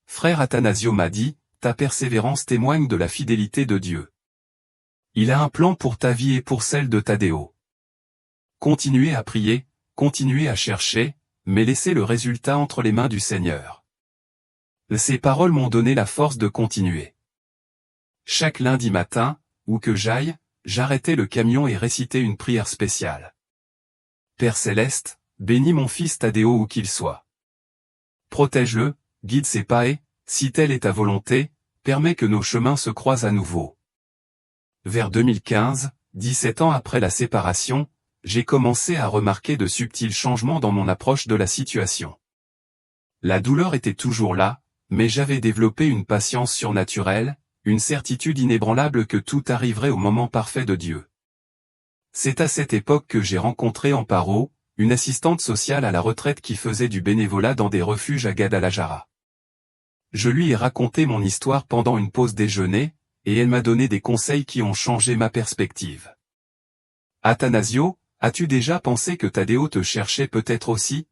Frère Atanasio m'a dit, ta persévérance témoigne de la fidélité de Dieu. Il a un plan pour ta vie et pour celle de Tadeo. Continuez à prier, continuez à chercher, mais laissez le résultat entre les mains du Seigneur. Ces paroles m'ont donné la force de continuer. Chaque lundi matin, où que j'aille, j'arrêtais le camion et récitais une prière spéciale. Père Céleste, bénis mon fils Tadeo où qu'il soit. Protège-le, guide ses pas et, si telle est ta volonté, permets que nos chemins se croisent à nouveau. Vers 2015, 17 ans après la séparation, j'ai commencé à remarquer de subtils changements dans mon approche de la situation. La douleur était toujours là, mais j'avais développé une patience surnaturelle, une certitude inébranlable que tout arriverait au moment parfait de Dieu. C'est à cette époque que j'ai rencontré Amparo, une assistante sociale à la retraite qui faisait du bénévolat dans des refuges à Guadalajara. Je lui ai raconté mon histoire pendant une pause déjeuner, et elle m'a donné des conseils qui ont changé ma perspective. Athanasio, as-tu déjà pensé que Tadeo te cherchait peut-être aussi?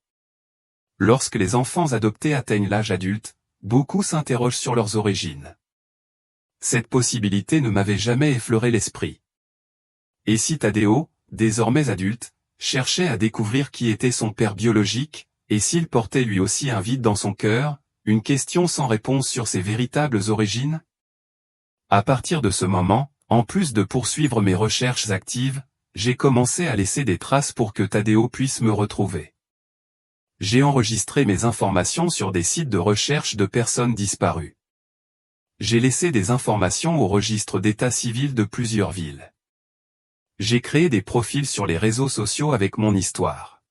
Lorsque les enfants adoptés atteignent l'âge adulte, beaucoup s'interrogent sur leurs origines. Cette possibilité ne m'avait jamais effleuré l'esprit. Et si Tadeo, désormais adulte, cherchait à découvrir qui était son père biologique, et s'il portait lui aussi un vide dans son cœur, une question sans réponse sur ses véritables origines? À partir de ce moment, en plus de poursuivre mes recherches actives, j'ai commencé à laisser des traces pour que Tadeo puisse me retrouver. J'ai enregistré mes informations sur des sites de recherche de personnes disparues. J'ai laissé des informations au registre d'état civil de plusieurs villes. J'ai créé des profils sur les réseaux sociaux avec mon histoire.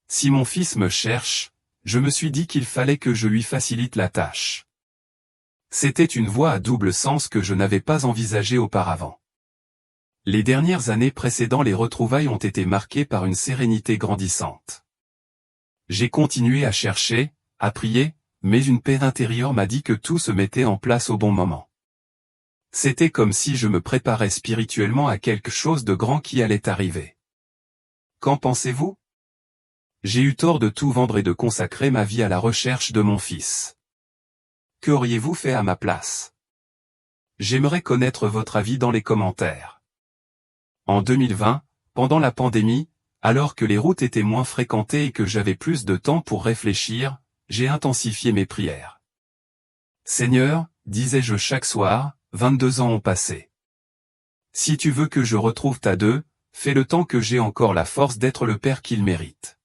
Si mon fils me cherche, je me suis dit qu'il fallait que je lui facilite la tâche. C'était une voie à double sens que je n'avais pas envisagée auparavant. Les dernières années précédant les retrouvailles ont été marquées par une sérénité grandissante. J'ai continué à chercher, à prier, mais une paix intérieure m'a dit que tout se mettait en place au bon moment. C'était comme si je me préparais spirituellement à quelque chose de grand qui allait arriver. Qu'en pensez-vous? J'ai eu tort de tout vendre et de consacrer ma vie à la recherche de mon fils. Qu'auriez-vous fait à ma place? J'aimerais connaître votre avis dans les commentaires. En 2020, pendant la pandémie, alors que les routes étaient moins fréquentées et que j'avais plus de temps pour réfléchir, j'ai intensifié mes prières. Seigneur, disais-je chaque soir, 22 ans ont passé. Si tu veux que je retrouve Tadeu, fais le temps que j'ai encore la force d'être le père qu'il mérite.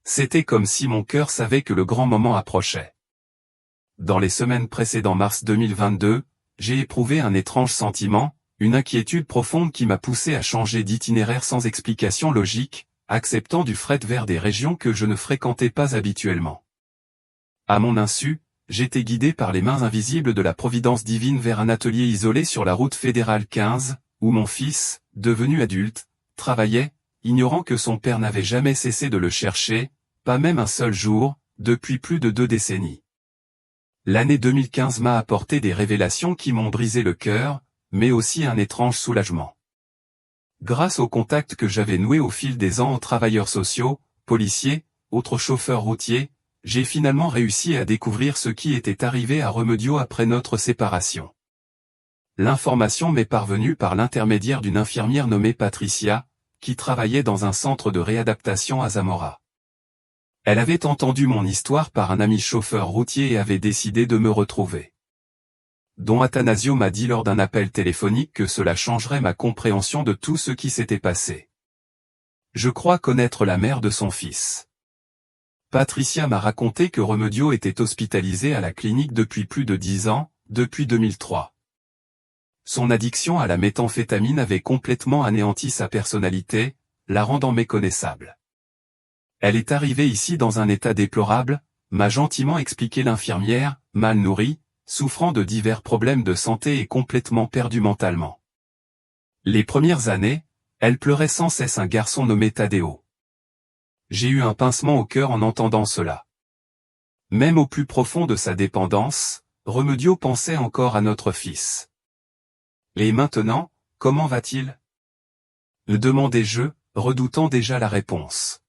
C'était comme si mon cœur savait que le grand moment approchait. Dans les semaines précédant mars 2022, j'ai éprouvé un étrange sentiment, une inquiétude profonde qui m'a poussé à changer d'itinéraire sans explication logique, acceptant du fret vers des régions que je ne fréquentais pas habituellement. À mon insu, j'étais guidé par les mains invisibles de la providence divine vers un atelier isolé sur la route fédérale 15, où mon fils, devenu adulte, travaillait, ignorant que son père n'avait jamais cessé de le chercher, pas même un seul jour, depuis plus de 2 décennies. L'année 2015 m'a apporté des révélations qui m'ont brisé le cœur, mais aussi un étrange soulagement. Grâce aux contacts que j'avais noués au fil des ans aux travailleurs sociaux, policiers, autres chauffeurs routiers, j'ai finalement réussi à découvrir ce qui était arrivé à Remedio après notre séparation. L'information m'est parvenue par l'intermédiaire d'une infirmière nommée Patricia, qui travaillait dans un centre de réadaptation à Zamora. Elle avait entendu mon histoire par un ami chauffeur routier et avait décidé de me retrouver. Don Athanasio m'a dit lors d'un appel téléphonique que cela changerait ma compréhension de tout ce qui s'était passé. Je crois connaître la mère de son fils. Patricia m'a raconté que Remedio était hospitalisé à la clinique depuis plus de 10 ans, depuis 2003. Son addiction à la méthamphétamine avait complètement anéanti sa personnalité, la rendant méconnaissable. Elle est arrivée ici dans un état déplorable, m'a gentiment expliqué l'infirmière, mal nourrie, souffrant de divers problèmes de santé et complètement perdue mentalement. Les premières années, elle pleurait sans cesse un garçon nommé Tadeo. J'ai eu un pincement au cœur en entendant cela. Même au plus profond de sa dépendance, Remedio pensait encore à notre fils. Et maintenant, comment va-t-il? Le demandai-je, redoutant déjà la réponse.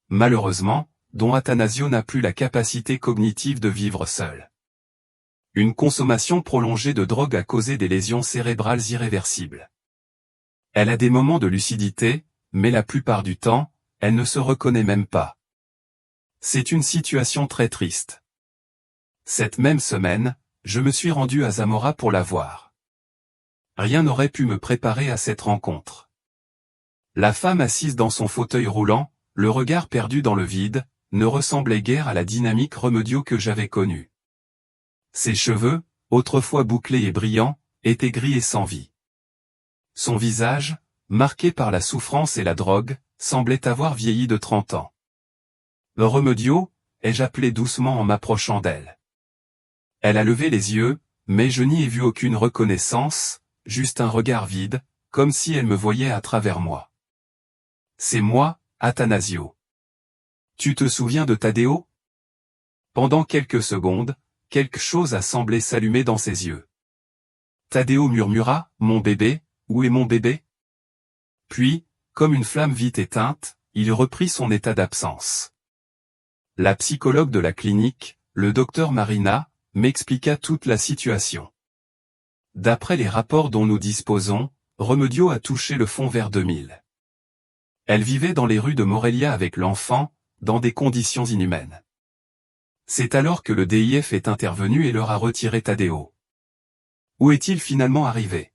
Malheureusement, Don Athanasio n'a plus la capacité cognitive de vivre seul. Une consommation prolongée de drogue a causé des lésions cérébrales irréversibles. Elle a des moments de lucidité, mais la plupart du temps, elle ne se reconnaît même pas. C'est une situation très triste. Cette même semaine, je me suis rendu à Zamora pour la voir. Rien n'aurait pu me préparer à cette rencontre. La femme assise dans son fauteuil roulant, le regard perdu dans le vide, ne ressemblait guère à la dynamique Remedio que j'avais connue. Ses cheveux, autrefois bouclés et brillants, étaient gris et sans vie. Son visage, marqué par la souffrance et la drogue, semblait avoir vieilli de 30 ans. Remedio, ai-je appelé doucement en m'approchant d'elle. Elle a levé les yeux, mais je n'y ai vu aucune reconnaissance, juste un regard vide, comme si elle me voyait à travers moi. C'est moi, Athanasio. Tu te souviens de Taddeo? Pendant quelques secondes, quelque chose a semblé s'allumer dans ses yeux. Taddeo murmura, mon bébé, où est mon bébé? Puis, comme une flamme vite éteinte, il reprit son état d'absence. La psychologue de la clinique, le docteur Marina, m'expliqua toute la situation. D'après les rapports dont nous disposons, Remedio a touché le fond vers 2000. Elle vivait dans les rues de Morelia avec l'enfant, dans des conditions inhumaines. C'est alors que le DIF est intervenu et leur a retiré Taddeo. Où est-il finalement arrivé?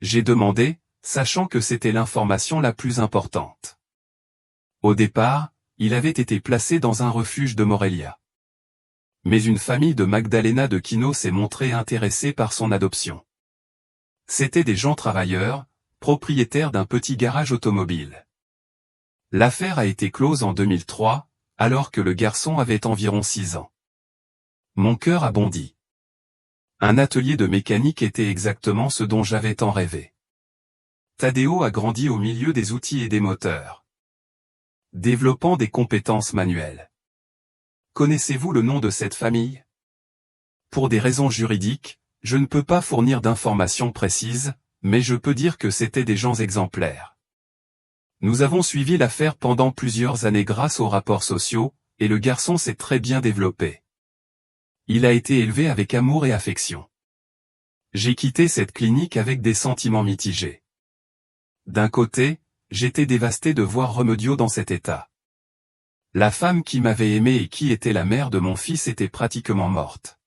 J'ai demandé, sachant que c'était l'information la plus importante. Au départ, il avait été placé dans un refuge de Morelia. Mais une famille de Magdalena de Quino s'est montrée intéressée par son adoption. C'étaient des gens travailleurs, propriétaires d'un petit garage automobile. L'affaire a été close en 2003, alors que le garçon avait environ 6 ans. Mon cœur a bondi. Un atelier de mécanique était exactement ce dont j'avais tant rêvé. Taddeo a grandi au milieu des outils et des moteurs, développant des compétences manuelles. Connaissez-vous le nom de cette famille? Pour des raisons juridiques, je ne peux pas fournir d'informations précises, mais je peux dire que c'étaient des gens exemplaires. Nous avons suivi l'affaire pendant plusieurs années grâce aux rapports sociaux, et le garçon s'est très bien développé. Il a été élevé avec amour et affection. J'ai quitté cette clinique avec des sentiments mitigés. D'un côté, j'étais dévasté de voir Remedio dans cet état. La femme qui m'avait aimé et qui était la mère de mon fils était pratiquement morte.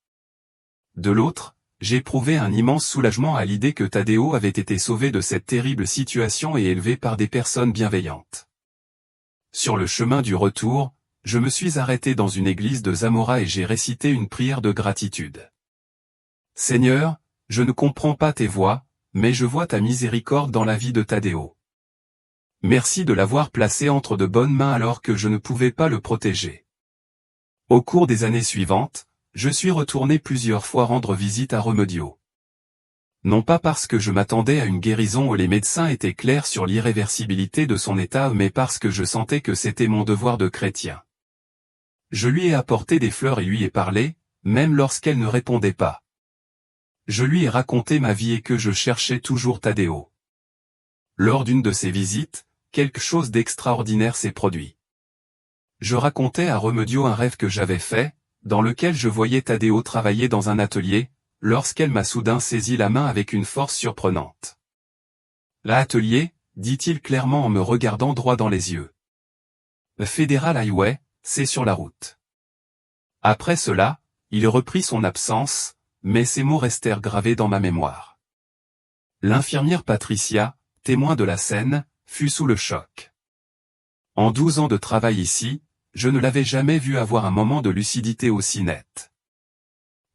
De l'autre, j'éprouvais un immense soulagement à l'idée que Taddeo avait été sauvé de cette terrible situation et élevé par des personnes bienveillantes. Sur le chemin du retour, je me suis arrêté dans une église de Zamora et j'ai récité une prière de gratitude. Seigneur, je ne comprends pas tes voies, mais je vois ta miséricorde dans la vie de Taddeo. Merci de l'avoir placé entre de bonnes mains alors que je ne pouvais pas le protéger. Au cours des années suivantes, je suis retourné plusieurs fois rendre visite à Remedio. Non pas parce que je m'attendais à une guérison où les médecins étaient clairs sur l'irréversibilité de son état, mais parce que je sentais que c'était mon devoir de chrétien. Je lui ai apporté des fleurs et lui ai parlé, même lorsqu'elle ne répondait pas. Je lui ai raconté ma vie et que je cherchais toujours Taddeo. Lors d'une de ces visites, quelque chose d'extraordinaire s'est produit. Je racontais à Remedio un rêve que j'avais fait, dans lequel je voyais Taddeo travailler dans un atelier, lorsqu'elle m'a soudain saisi la main avec une force surprenante. L'atelier, dit-il clairement en me regardant droit dans les yeux. Federal Highway, c'est sur la route. Après cela, il reprit son absence, mais ces mots restèrent gravés dans ma mémoire. L'infirmière Patricia, témoin de la scène, fut sous le choc. En 12 ans de travail ici, je ne l'avais jamais vu avoir un moment de lucidité aussi net.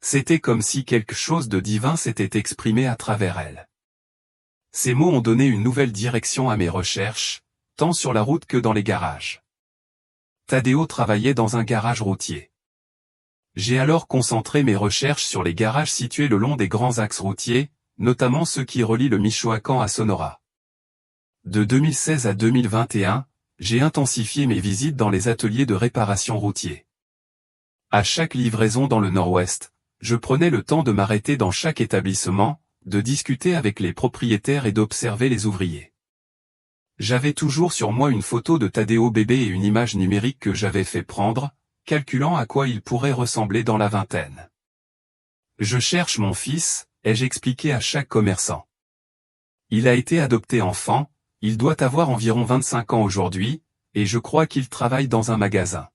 C'était comme si quelque chose de divin s'était exprimé à travers elle. Ces mots ont donné une nouvelle direction à mes recherches, tant sur la route que dans les garages. Taddeo travaillait dans un garage routier. J'ai alors concentré mes recherches sur les garages situés le long des grands axes routiers, notamment ceux qui relient le Michoacán à Sonora. De 2016 à 2021, j'ai intensifié mes visites dans les ateliers de réparation routiers. À chaque livraison dans le Nord-Ouest, je prenais le temps de m'arrêter dans chaque établissement, de discuter avec les propriétaires et d'observer les ouvriers. J'avais toujours sur moi une photo de Taddeo bébé et une image numérique que j'avais fait prendre, calculant à quoi il pourrait ressembler dans la vingtaine. Je cherche mon fils, ai-je expliqué à chaque commerçant. Il a été adopté enfant, il doit avoir environ 25 ans aujourd'hui, et je crois qu'il travaille dans un magasin.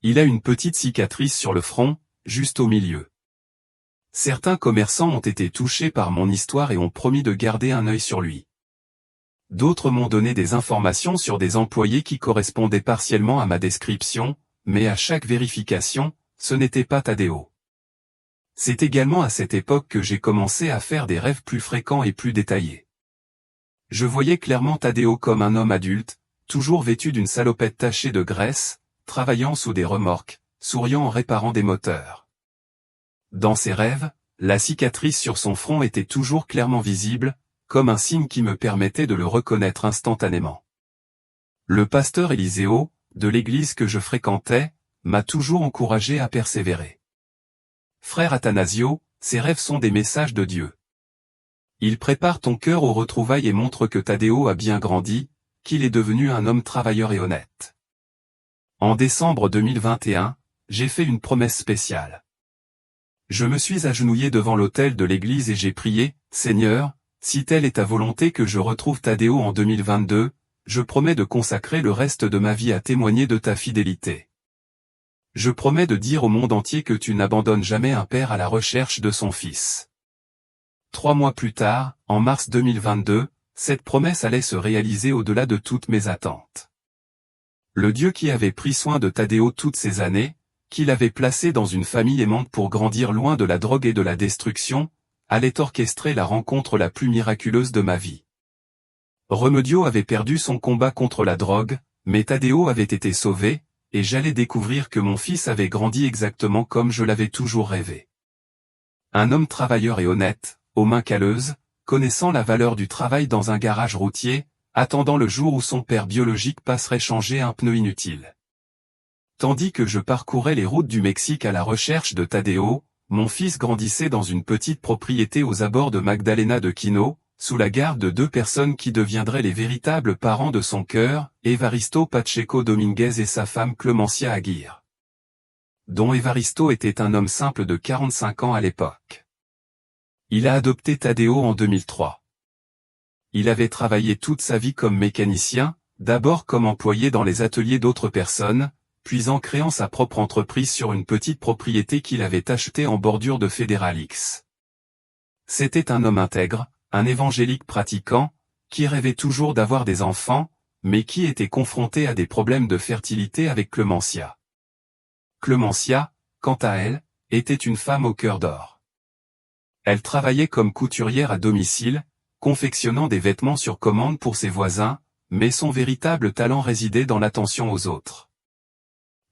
Il a une petite cicatrice sur le front, juste au milieu. Certains commerçants ont été touchés par mon histoire et ont promis de garder un œil sur lui. D'autres m'ont donné des informations sur des employés qui correspondaient partiellement à ma description, mais à chaque vérification, ce n'était pas Tadeo. C'est également à cette époque que j'ai commencé à faire des rêves plus fréquents et plus détaillés. Je voyais clairement Tadeo comme un homme adulte, toujours vêtu d'une salopette tachée de graisse, travaillant sous des remorques, souriant en réparant des moteurs. Dans ses rêves, la cicatrice sur son front était toujours clairement visible, comme un signe qui me permettait de le reconnaître instantanément. Le pasteur Eliseo, de l'église que je fréquentais, m'a toujours encouragé à persévérer. Frère Athanasio, ces rêves sont des messages de Dieu. Ils préparent ton cœur aux retrouvailles et montrent que Tadeo a bien grandi, qu'il est devenu un homme travailleur et honnête. En décembre 2021, j'ai fait une promesse spéciale. Je me suis agenouillé devant l'autel de l'église et j'ai prié, « Seigneur, si telle est ta volonté que je retrouve Tadeo en 2022, je promets de consacrer le reste de ma vie à témoigner de ta fidélité. Je promets de dire au monde entier que tu n'abandonnes jamais un père à la recherche de son fils. » 3 mois plus tard, en mars 2022, cette promesse allait se réaliser au-delà de toutes mes attentes. Le Dieu qui avait pris soin de Tadeo toutes ces années, qui l'avait placé dans une famille aimante pour grandir loin de la drogue et de la destruction, allait orchestrer la rencontre la plus miraculeuse de ma vie. Remedio avait perdu son combat contre la drogue, mais Tadeo avait été sauvé, et j'allais découvrir que mon fils avait grandi exactement comme je l'avais toujours rêvé. Un homme travailleur et honnête, aux mains calleuses, connaissant la valeur du travail dans un garage routier, attendant le jour où son père biologique passerait changer un pneu inutile. Tandis que je parcourais les routes du Mexique à la recherche de Tadeo, mon fils grandissait dans une petite propriété aux abords de Magdalena de Quino, sous la garde de 2 personnes qui deviendraient les véritables parents de son cœur, Evaristo Pacheco Dominguez et sa femme Clemencia Aguirre. Don Evaristo était un homme simple de 45 ans à l'époque. Il a adopté Tadeo en 2003. Il avait travaillé toute sa vie comme mécanicien, d'abord comme employé dans les ateliers d'autres personnes, puis en créant sa propre entreprise sur une petite propriété qu'il avait achetée en bordure de Federalix. C'était un homme intègre, un évangélique pratiquant, qui rêvait toujours d'avoir des enfants, mais qui était confronté à des problèmes de fertilité avec Clemencia. Clemencia, quant à elle, était une femme au cœur d'or. Elle travaillait comme couturière à domicile, confectionnant des vêtements sur commande pour ses voisins, mais son véritable talent résidait dans l'attention aux autres.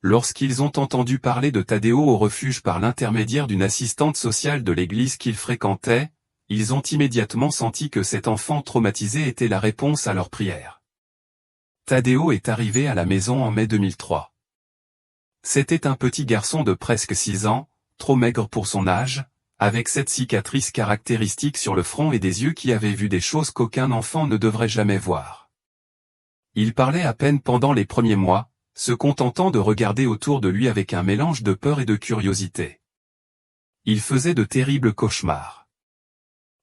Lorsqu'ils ont entendu parler de Tadeo au refuge par l'intermédiaire d'une assistante sociale de l'église qu'ils fréquentaient, ils ont immédiatement senti que cet enfant traumatisé était la réponse à leurs prières. Tadeo est arrivé à la maison en mai 2003. C'était un petit garçon de presque 6 ans, trop maigre pour son âge, avec cette cicatrice caractéristique sur le front et des yeux qui avaient vu des choses qu'aucun enfant ne devrait jamais voir. Il parlait à peine pendant les premiers mois, se contentant de regarder autour de lui avec un mélange de peur et de curiosité. Il faisait de terribles cauchemars.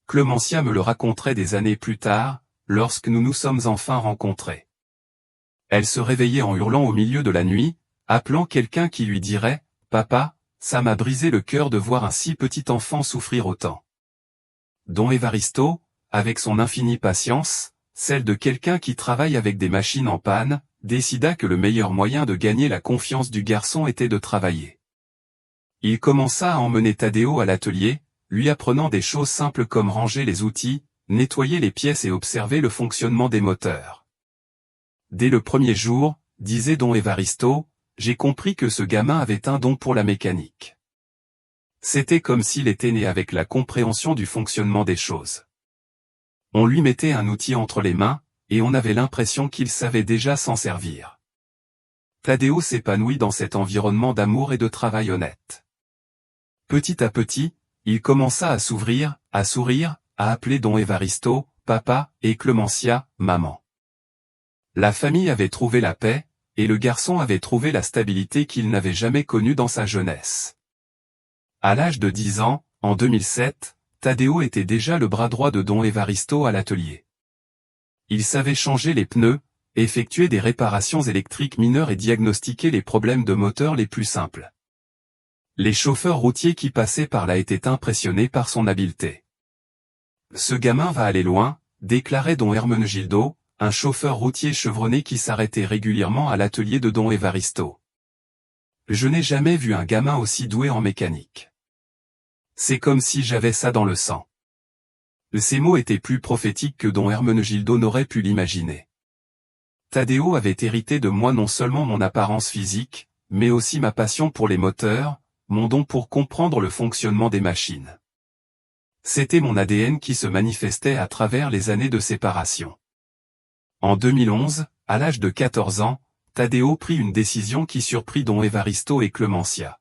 Clemencia me le raconterait des années plus tard, lorsque nous nous sommes enfin rencontrés. Elle se réveillait en hurlant au milieu de la nuit, appelant quelqu'un qui lui dirait « Papa, ça m'a brisé le cœur de voir un si petit enfant souffrir autant. » Don Evaristo, avec son infinie patience, celle de quelqu'un qui travaille avec des machines en panne, décida que le meilleur moyen de gagner la confiance du garçon était de travailler. Il commença à emmener Tadeo à l'atelier, lui apprenant des choses simples comme ranger les outils, nettoyer les pièces et observer le fonctionnement des moteurs. Dès le premier jour, disait Don Evaristo, j'ai compris que ce gamin avait un don pour la mécanique. C'était comme s'il était né avec la compréhension du fonctionnement des choses. On lui mettait un outil entre les mains, et on avait l'impression qu'il savait déjà s'en servir. Tadeo s'épanouit dans cet environnement d'amour et de travail honnête. Petit à petit, il commença à s'ouvrir, à sourire, à appeler Don Evaristo, papa, et Clemencia, maman. La famille avait trouvé la paix, et le garçon avait trouvé la stabilité qu'il n'avait jamais connue dans sa jeunesse. À l'âge de 10 ans, en 2007, Tadeo était déjà le bras droit de Don Evaristo à l'atelier. Il savait changer les pneus, effectuer des réparations électriques mineures et diagnostiquer les problèmes de moteur les plus simples. Les chauffeurs routiers qui passaient par là étaient impressionnés par son habileté. Ce gamin va aller loin, déclarait don Hermenegildo, un chauffeur routier chevronné qui s'arrêtait régulièrement à l'atelier de don Evaristo. Je n'ai jamais vu un gamin aussi doué en mécanique. C'est comme si j'avais ça dans le sang. Ces mots étaient plus prophétiques que don Hermenegildo n'aurait pu l'imaginer. Taddeo avait hérité de moi non seulement mon apparence physique, mais aussi ma passion pour les moteurs, mon don pour comprendre le fonctionnement des machines. C'était mon ADN qui se manifestait à travers les années de séparation. En 2011, à l'âge de 14 ans, Taddeo prit une décision qui surprit don Evaristo et Clemencia.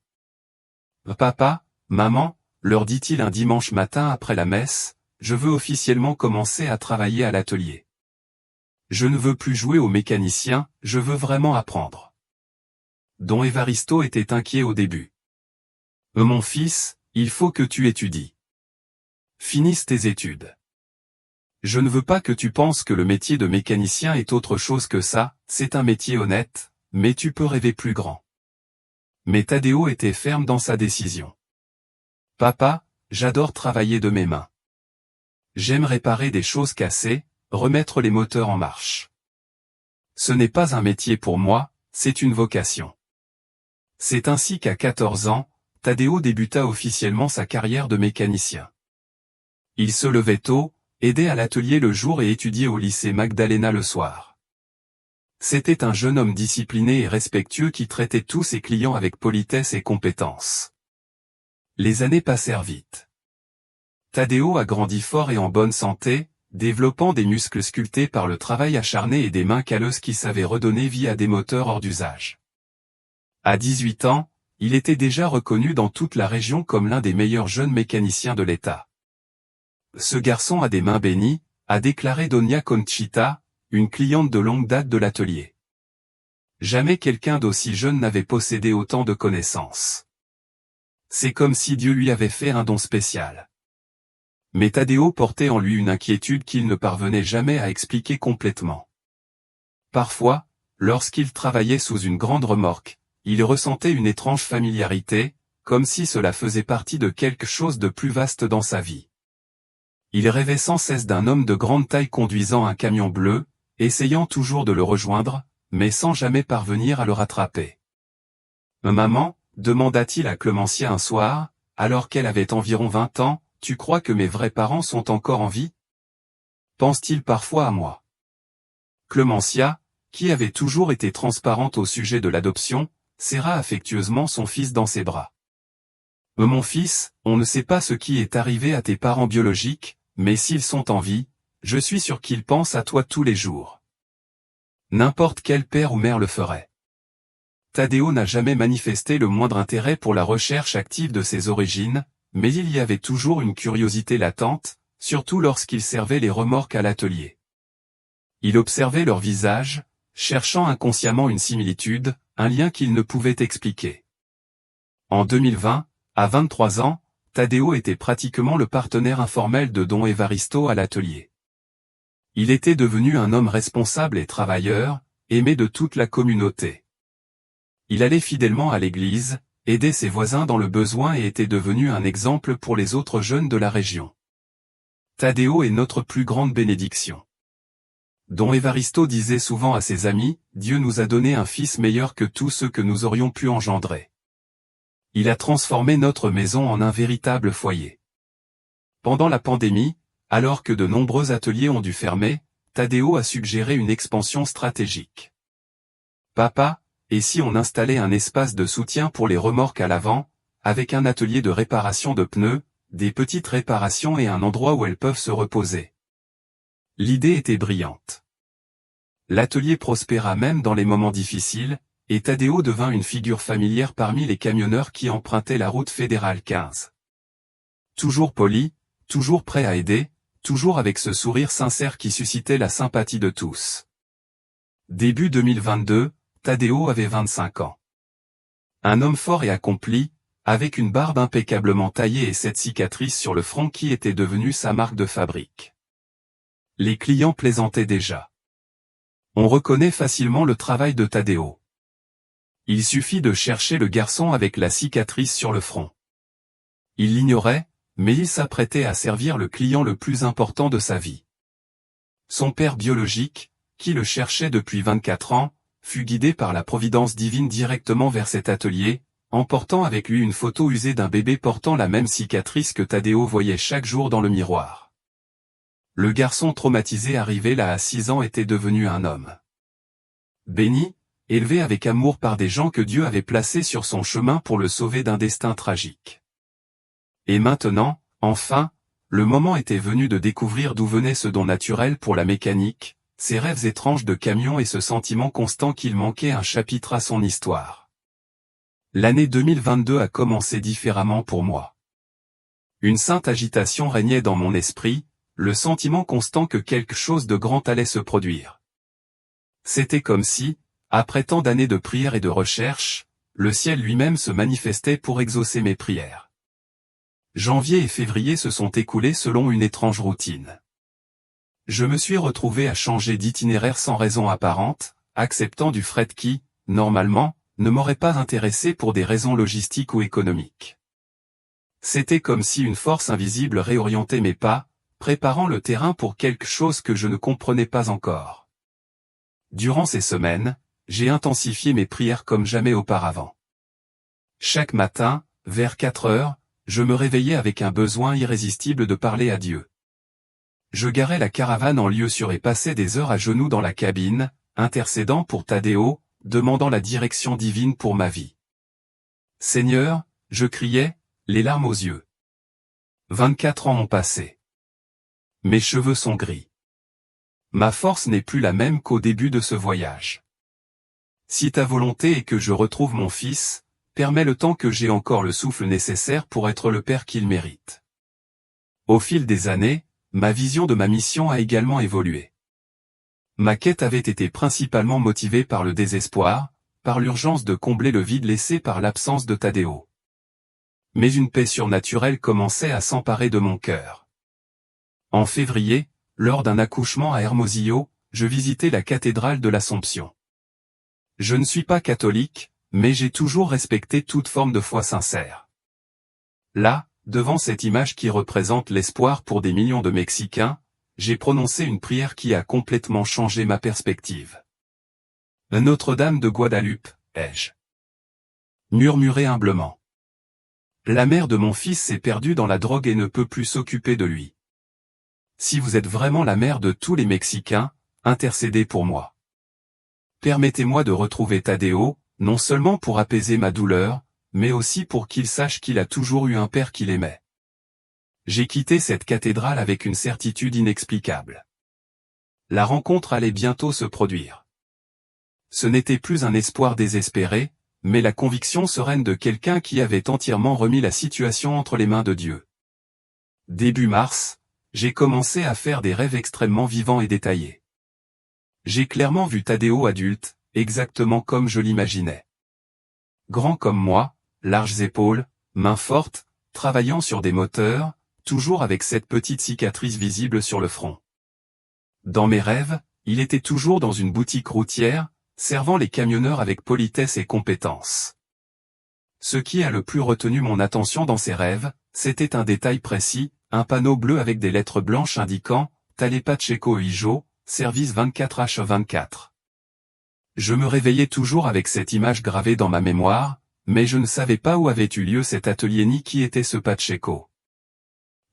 « Papa, maman », leur dit-il un dimanche matin après la messe, « je veux officiellement commencer à travailler à l'atelier. Je ne veux plus jouer au mécanicien, je veux vraiment apprendre. » Don Evaristo était inquiet au début. « Mon fils, il faut que tu étudies. Finisse tes études. Je ne veux pas que tu penses que le métier de mécanicien est autre chose que ça, c'est un métier honnête, mais tu peux rêver plus grand. » Mais Taddeo était ferme dans sa décision. « Papa, j'adore travailler de mes mains. J'aime réparer des choses cassées, remettre les moteurs en marche. Ce n'est pas un métier pour moi, c'est une vocation. » C'est ainsi qu'à 14 ans, Taddeo débuta officiellement sa carrière de mécanicien. Il se levait tôt, aidait à l'atelier le jour et étudiait au lycée Magdalena le soir. C'était un jeune homme discipliné et respectueux qui traitait tous ses clients avec politesse et compétence. Les années passèrent vite. Taddeo a grandi fort et en bonne santé, développant des muscles sculptés par le travail acharné et des mains calleuses qui savaient redonner vie à des moteurs hors d'usage. À 18 ans, il était déjà reconnu dans toute la région comme l'un des meilleurs jeunes mécaniciens de l'État. « Ce garçon a des mains bénies », a déclaré Doña Conchita, une cliente de longue date de l'atelier. Jamais quelqu'un d'aussi jeune n'avait possédé autant de connaissances. C'est comme si Dieu lui avait fait un don spécial. Mais Taddeo portait en lui une inquiétude qu'il ne parvenait jamais à expliquer complètement. Parfois, lorsqu'il travaillait sous une grande remorque, il ressentait une étrange familiarité, comme si cela faisait partie de quelque chose de plus vaste dans sa vie. Il rêvait sans cesse d'un homme de grande taille conduisant un camion bleu, essayant toujours de le rejoindre, mais sans jamais parvenir à le rattraper. « Maman », demanda-t-il à Clemencia un soir, alors qu'elle avait environ 20 ans, « tu crois que mes vrais parents sont encore en vie? Pense-t-il parfois à moi ?» Clemencia, qui avait toujours été transparente au sujet de l'adoption, serra affectueusement son fils dans ses bras. « Mon fils, on ne sait pas ce qui est arrivé à tes parents biologiques, mais s'ils sont en vie, je suis sûr qu'ils pensent à toi tous les jours. N'importe quel père ou mère le ferait. » Taddeo n'a jamais manifesté le moindre intérêt pour la recherche active de ses origines, mais il y avait toujours une curiosité latente, surtout lorsqu'il servait les remorques à l'atelier. Il observait leur visage, cherchant inconsciemment une similitude, un lien qu'il ne pouvait expliquer. En 2020, à 23 ans, Taddeo était pratiquement le partenaire informel de don Evaristo à l'atelier. Il était devenu un homme responsable et travailleur, aimé de toute la communauté. Il allait fidèlement à l'église, aidait ses voisins dans le besoin et était devenu un exemple pour les autres jeunes de la région. Taddeo est notre plus grande bénédiction. Don Evaristo disait souvent à ses amis, « Dieu nous a donné un fils meilleur que tous ceux que nous aurions pu engendrer. » Il a transformé notre maison en un véritable foyer. Pendant la pandémie, alors que de nombreux ateliers ont dû fermer, Taddeo a suggéré une expansion stratégique. « Papa, et si on installait un espace de soutien pour les remorques à l'avant, avec un atelier de réparation de pneus, des petites réparations et un endroit où elles peuvent se reposer ?» L'idée était brillante. L'atelier prospéra même dans les moments difficiles, et Taddeo devint une figure familière parmi les camionneurs qui empruntaient la route fédérale 15. Toujours poli, toujours prêt à aider, toujours avec ce sourire sincère qui suscitait la sympathie de tous. Début 2022, Taddeo avait 25 ans. Un homme fort et accompli, avec une barbe impeccablement taillée et cette cicatrice sur le front qui était devenue sa marque de fabrique. Les clients plaisantaient déjà. On reconnaît facilement le travail de Taddeo. Il suffit de chercher le garçon avec la cicatrice sur le front. Il l'ignorait, mais il s'apprêtait à servir le client le plus important de sa vie. Son père biologique, qui le cherchait depuis 24 ans, fut guidé par la providence divine directement vers cet atelier, emportant avec lui une photo usée d'un bébé portant la même cicatrice que Tadeo voyait chaque jour dans le miroir. Le garçon traumatisé arrivé là à 6 ans était devenu un homme. Béni, élevé avec amour par des gens que Dieu avait placés sur son chemin pour le sauver d'un destin tragique. Et maintenant, enfin, le moment était venu de découvrir d'où venait ce don naturel pour la mécanique, ces rêves étranges de camion et ce sentiment constant qu'il manquait un chapitre à son histoire. L'année 2022 a commencé différemment pour moi. Une sainte agitation régnait dans mon esprit, le sentiment constant que quelque chose de grand allait se produire. C'était comme si, après tant d'années de prière et de recherche, le ciel lui-même se manifestait pour exaucer mes prières. Janvier et février se sont écoulés selon une étrange routine. Je me suis retrouvé à changer d'itinéraire sans raison apparente, acceptant du fret qui, normalement, ne m'aurait pas intéressé pour des raisons logistiques ou économiques. C'était comme si une force invisible réorientait mes pas, préparant le terrain pour quelque chose que je ne comprenais pas encore. Durant ces semaines, j'ai intensifié mes prières comme jamais auparavant. Chaque matin, vers 4 heures, je me réveillais avec un besoin irrésistible de parler à Dieu. Je garais la caravane en lieu sûr et passais des heures à genoux dans la cabine, intercédant pour Tadeo, demandant la direction divine pour ma vie. Seigneur, je criais, les larmes aux yeux. 24 ans ont passé. Mes cheveux sont gris. Ma force n'est plus la même qu'au début de ce voyage. Si ta volonté est que je retrouve mon fils, permets le temps que j'ai encore le souffle nécessaire pour être le père qu'il mérite. Au fil des années, ma vision de ma mission a également évolué. Ma quête avait été principalement motivée par le désespoir, par l'urgence de combler le vide laissé par l'absence de Tadeo. Mais une paix surnaturelle commençait à s'emparer de mon cœur. En février, lors d'un accouchement à Hermosillo, je visitais la cathédrale de l'Assomption. Je ne suis pas catholique, mais j'ai toujours respecté toute forme de foi sincère. Là, devant cette image qui représente l'espoir pour des millions de Mexicains, j'ai prononcé une prière qui a complètement changé ma perspective. Notre-Dame de Guadalupe, ai-je murmuré humblement. La mère de mon fils s'est perdue dans la drogue et ne peut plus s'occuper de lui. Si vous êtes vraiment la mère de tous les Mexicains, intercédez pour moi. Permettez-moi de retrouver Tadeo, non seulement pour apaiser ma douleur, mais aussi pour qu'il sache qu'il a toujours eu un père qu'il aimait. J'ai quitté cette cathédrale avec une certitude inexplicable. La rencontre allait bientôt se produire. Ce n'était plus un espoir désespéré, mais la conviction sereine de quelqu'un qui avait entièrement remis la situation entre les mains de Dieu. Début mars, j'ai commencé à faire des rêves extrêmement vivants et détaillés. J'ai clairement vu Tadeo adulte, exactement comme je l'imaginais. Grand comme moi, larges épaules, mains fortes, travaillant sur des moteurs, toujours avec cette petite cicatrice visible sur le front. Dans mes rêves, il était toujours dans une boutique routière, servant les camionneurs avec politesse et compétence. Ce qui a le plus retenu mon attention dans ces rêves, c'était un détail précis, un panneau bleu avec des lettres blanches indiquant « Tale Pacheco Hijo, service 24H24 ». Je me réveillais toujours avec cette image gravée dans ma mémoire, mais je ne savais pas où avait eu lieu cet atelier ni qui était ce Pacheco.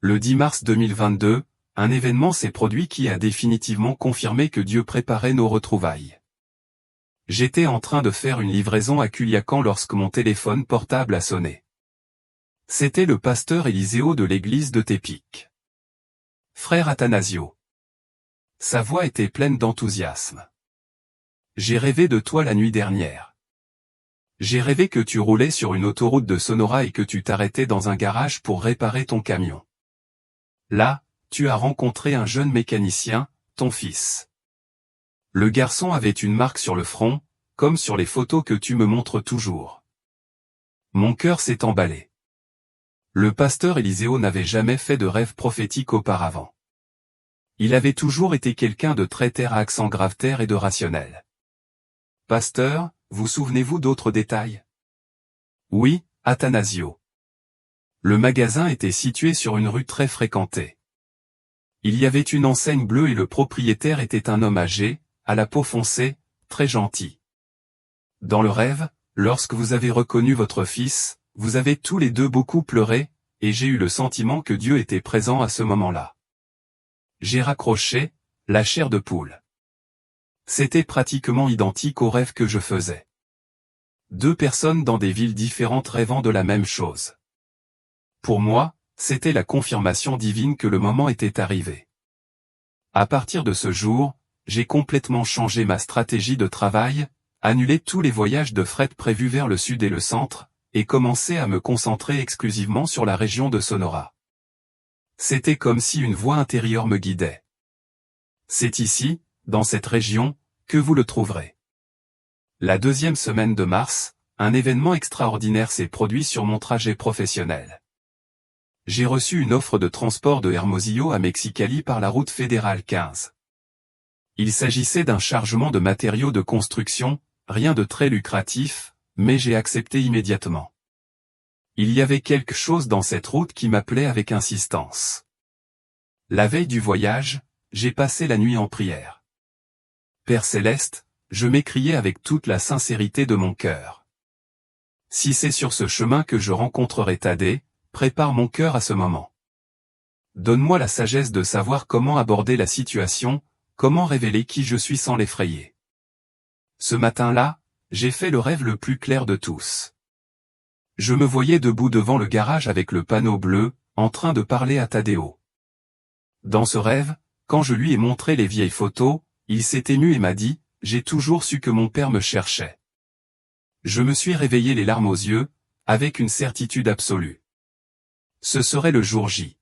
Le 10 mars 2022, un événement s'est produit qui a définitivement confirmé que Dieu préparait nos retrouvailles. J'étais en train de faire une livraison à Culiacan lorsque mon téléphone portable a sonné. C'était le pasteur Eliseo de l'église de Tepic. Frère Athanasio. Sa voix était pleine d'enthousiasme. J'ai rêvé de toi la nuit dernière. J'ai rêvé que tu roulais sur une autoroute de Sonora et que tu t'arrêtais dans un garage pour réparer ton camion. Là, tu as rencontré un jeune mécanicien, ton fils. Le garçon avait une marque sur le front, comme sur les photos que tu me montres toujours. Mon cœur s'est emballé. Le pasteur Eliseo n'avait jamais fait de rêve prophétique auparavant. Il avait toujours été quelqu'un de très terre à accent grave terre et de rationnel. Pasteur, vous souvenez-vous d'autres détails? Oui, Athanasio. Le magasin était situé sur une rue très fréquentée. Il y avait une enseigne bleue et le propriétaire était un homme âgé, à la peau foncée, très gentil. Dans le rêve, lorsque vous avez reconnu votre fils, vous avez tous les deux beaucoup pleuré, et j'ai eu le sentiment que Dieu était présent à ce moment-là. J'ai raccroché, la chair de poule. C'était pratiquement identique au rêve que je faisais. Deux personnes dans des villes différentes rêvant de la même chose. Pour moi, c'était la confirmation divine que le moment était arrivé. À partir de ce jour, j'ai complètement changé ma stratégie de travail, annulé tous les voyages de fret prévus vers le sud et le centre, et commencé à me concentrer exclusivement sur la région de Sonora. C'était comme si une voix intérieure me guidait. C'est ici, dans cette région, que vous le trouverez. La deuxième semaine de mars, un événement extraordinaire s'est produit sur mon trajet professionnel. J'ai reçu une offre de transport de Hermosillo à Mexicali par la route fédérale 15. Il s'agissait d'un chargement de matériaux de construction, rien de très lucratif, mais j'ai accepté immédiatement. Il y avait quelque chose dans cette route qui m'appelait avec insistance. La veille du voyage, j'ai passé la nuit en prière. Père Céleste, je m'écriai avec toute la sincérité de mon cœur. Si c'est sur ce chemin que je rencontrerai Thaddée, prépare mon cœur à ce moment. Donne-moi la sagesse de savoir comment aborder la situation, comment révéler qui je suis sans l'effrayer. Ce matin-là, j'ai fait le rêve le plus clair de tous. Je me voyais debout devant le garage avec le panneau bleu, en train de parler à Thaddéo. Dans ce rêve, quand je lui ai montré les vieilles photos, il s'est ému et m'a dit, « J'ai toujours su que mon père me cherchait. » Je me suis réveillé les larmes aux yeux, avec une certitude absolue. Ce serait le jour J.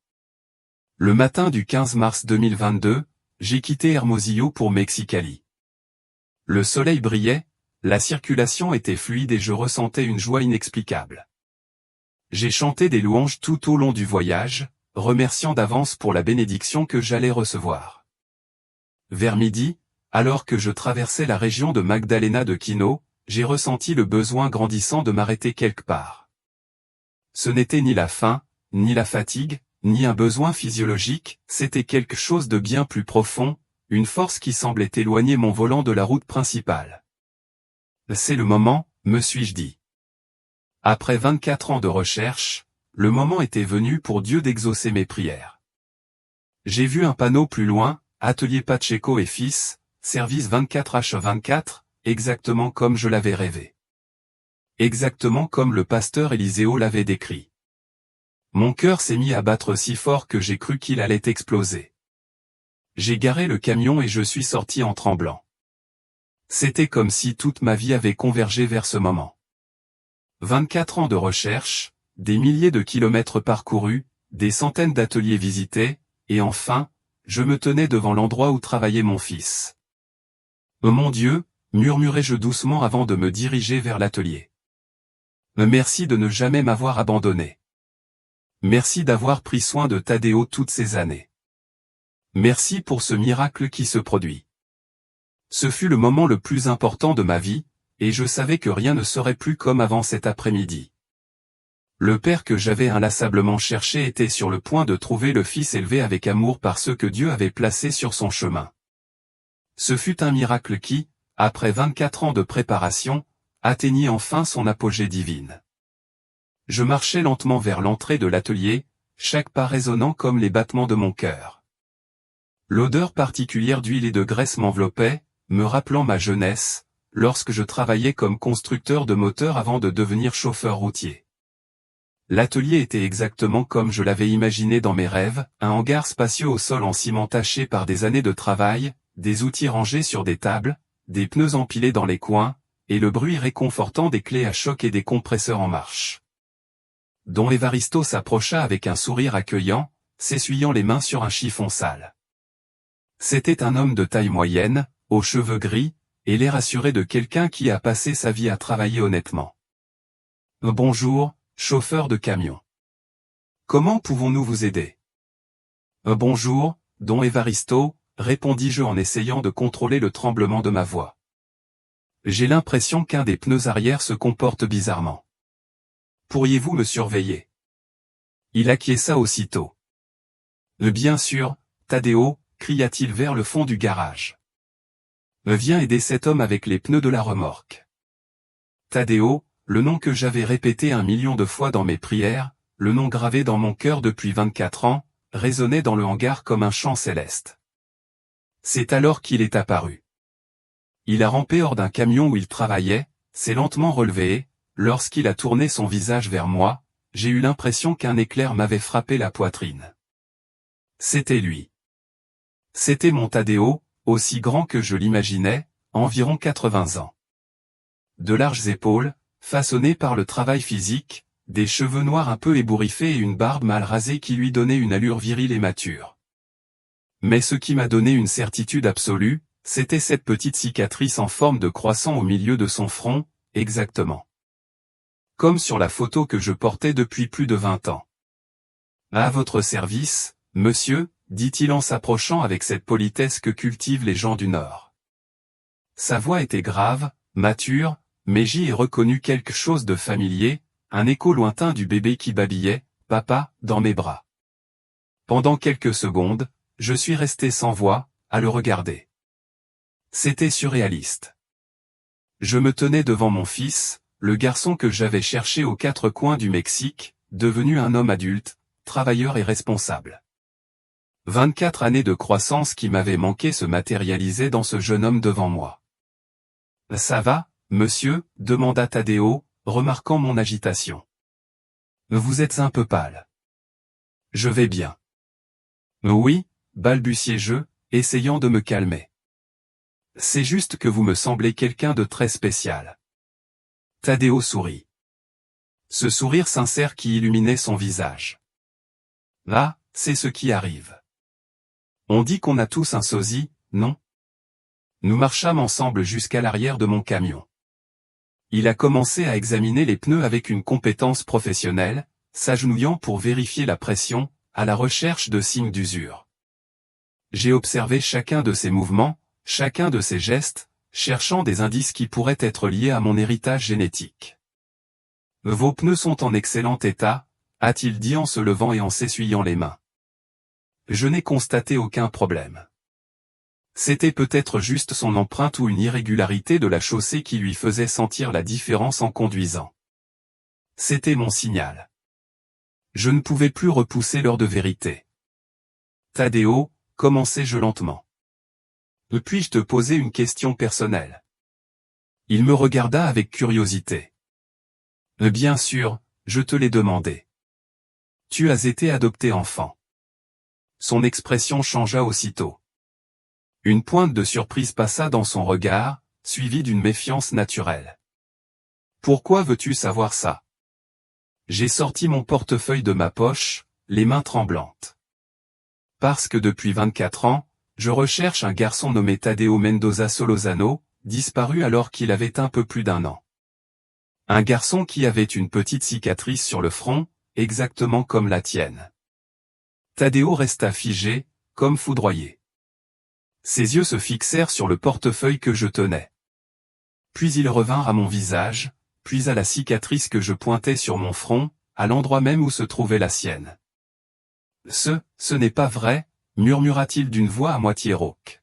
Le matin du 15 mars 2022, j'ai quitté Hermosillo pour Mexicali. Le soleil brillait, la circulation était fluide et je ressentais une joie inexplicable. J'ai chanté des louanges tout au long du voyage, remerciant d'avance pour la bénédiction que j'allais recevoir. Vers midi, alors que je traversais la région de Magdalena de Quino, j'ai ressenti le besoin grandissant de m'arrêter quelque part. Ce n'était ni la faim, ni la fatigue, ni un besoin physiologique, c'était quelque chose de bien plus profond, une force qui semblait éloigner mon volant de la route principale. C'est le moment, me suis-je dit. Après 24 ans de recherche, le moment était venu pour Dieu d'exaucer mes prières. J'ai vu un panneau plus loin, Atelier Pacheco et Fils, service 24h24, exactement comme je l'avais rêvé. Exactement comme le pasteur Éliseo l'avait décrit. Mon cœur s'est mis à battre si fort que j'ai cru qu'il allait exploser. J'ai garé le camion et je suis sorti en tremblant. C'était comme si toute ma vie avait convergé vers ce moment. 24 ans de recherche, des milliers de kilomètres parcourus, des centaines d'ateliers visités, et enfin, je me tenais devant l'endroit où travaillait mon fils. « Oh mon Dieu !» murmurai-je doucement avant de me diriger vers l'atelier. « Merci de ne jamais m'avoir abandonné. Merci d'avoir pris soin de Thaddéo toutes ces années. Merci pour ce miracle qui se produit. » Ce fut le moment le plus important de ma vie, et je savais que rien ne serait plus comme avant cet après-midi. Le père que j'avais inlassablement cherché était sur le point de trouver le fils élevé avec amour par ceux que Dieu avait placés sur son chemin. Ce fut un miracle qui, après 24 ans de préparation, atteignit enfin son apogée divine. Je marchais lentement vers l'entrée de l'atelier, chaque pas résonnant comme les battements de mon cœur. L'odeur particulière d'huile et de graisse m'enveloppait, me rappelant ma jeunesse, lorsque je travaillais comme constructeur de moteurs avant de devenir chauffeur routier. L'atelier était exactement comme je l'avais imaginé dans mes rêves, un hangar spacieux au sol en ciment taché par des années de travail, des outils rangés sur des tables, des pneus empilés dans les coins, et le bruit réconfortant des clés à choc et des compresseurs en marche. Don Evaristo s'approcha avec un sourire accueillant, s'essuyant les mains sur un chiffon sale. C'était un homme de taille moyenne, aux cheveux gris, et l'air assuré de quelqu'un qui a passé sa vie à travailler honnêtement. « Bonjour, chauffeur de camion. Comment pouvons-nous vous aider ?»« Bonjour, Don Evaristo, répondis-je en essayant de contrôler le tremblement de ma voix. J'ai l'impression qu'un des pneus arrière se comporte bizarrement. Pourriez-vous me surveiller? Il acquiesça aussitôt. Bien sûr, Tadeo, cria-t-il vers le fond du garage. Viens aider cet homme avec les pneus de la remorque. Tadeo, le nom que j'avais répété 1 million de fois dans mes prières, le nom gravé dans mon cœur depuis 24 ans, résonnait dans le hangar comme un chant céleste. C'est alors qu'il est apparu. Il a rampé hors d'un camion où il travaillait, s'est lentement relevé et, lorsqu'il a tourné son visage vers moi, j'ai eu l'impression qu'un éclair m'avait frappé la poitrine. C'était lui. C'était mon Tadeo, aussi grand que je l'imaginais, environ 80 ans. De larges épaules, façonnées par le travail physique, des cheveux noirs un peu ébouriffés et une barbe mal rasée qui lui donnaient une allure virile et mature. Mais ce qui m'a donné une certitude absolue, c'était cette petite cicatrice en forme de croissant au milieu de son front, exactement. Comme sur la photo que je portais depuis plus de 20 ans. À votre service, monsieur, dit-il en s'approchant avec cette politesse que cultivent les gens du Nord. Sa voix était grave, mature, mais j'y ai reconnu quelque chose de familier, un écho lointain du bébé qui babillait, « Papa », dans mes bras. Pendant quelques secondes, je suis resté sans voix, à le regarder. C'était surréaliste. Je me tenais devant mon fils, le garçon que j'avais cherché aux 4 coins du Mexique, devenu un homme adulte, travailleur et responsable. 24 années de croissance qui m'avaient manqué se matérialisaient dans ce jeune homme devant moi. « Ça va, monsieur ?» demanda Tadeo, remarquant mon agitation. « Vous êtes un peu pâle. »« Je vais bien. »« Oui », balbutiai-je, essayant de me calmer. « C'est juste que vous me semblez quelqu'un de très spécial. » Tadeo sourit. Ce sourire sincère qui illuminait son visage. « Ah, c'est ce qui arrive. On dit qu'on a tous un sosie, non ?» Nous marchâmes ensemble jusqu'à l'arrière de mon camion. Il a commencé à examiner les pneus avec une compétence professionnelle, s'agenouillant pour vérifier la pression, à la recherche de signes d'usure. J'ai observé chacun de ses mouvements, chacun de ses gestes, cherchant des indices qui pourraient être liés à mon héritage génétique. « Vos pneus sont en excellent état », a-t-il dit en se levant et en s'essuyant les mains. Je n'ai constaté aucun problème. C'était peut-être juste son empreinte ou une irrégularité de la chaussée qui lui faisait sentir la différence en conduisant. C'était mon signal. Je ne pouvais plus repousser l'heure de vérité. « Tadeo », commençai-je lentement. « Puis-je te poser une question personnelle ?» Il me regarda avec curiosité. « Bien sûr, je te l'ai demandé. Tu as été adopté enfant. » Son expression changea aussitôt. Une pointe de surprise passa dans son regard, suivie d'une méfiance naturelle. « Pourquoi veux-tu savoir ça ?» J'ai sorti mon portefeuille de ma poche, les mains tremblantes. « Parce que depuis 24 ans, je recherche un garçon nommé Tadeo Mendoza Solozano, disparu alors qu'il avait un peu plus d'1 an. Un garçon qui avait une petite cicatrice sur le front, exactement comme la tienne. » Tadeo resta figé, comme foudroyé. Ses yeux se fixèrent sur le portefeuille que je tenais. Puis ils revinrent à mon visage, puis à la cicatrice que je pointais sur mon front, à l'endroit même où se trouvait la sienne. « Ce n'est pas vrai », murmura-t-il d'une voix à moitié rauque.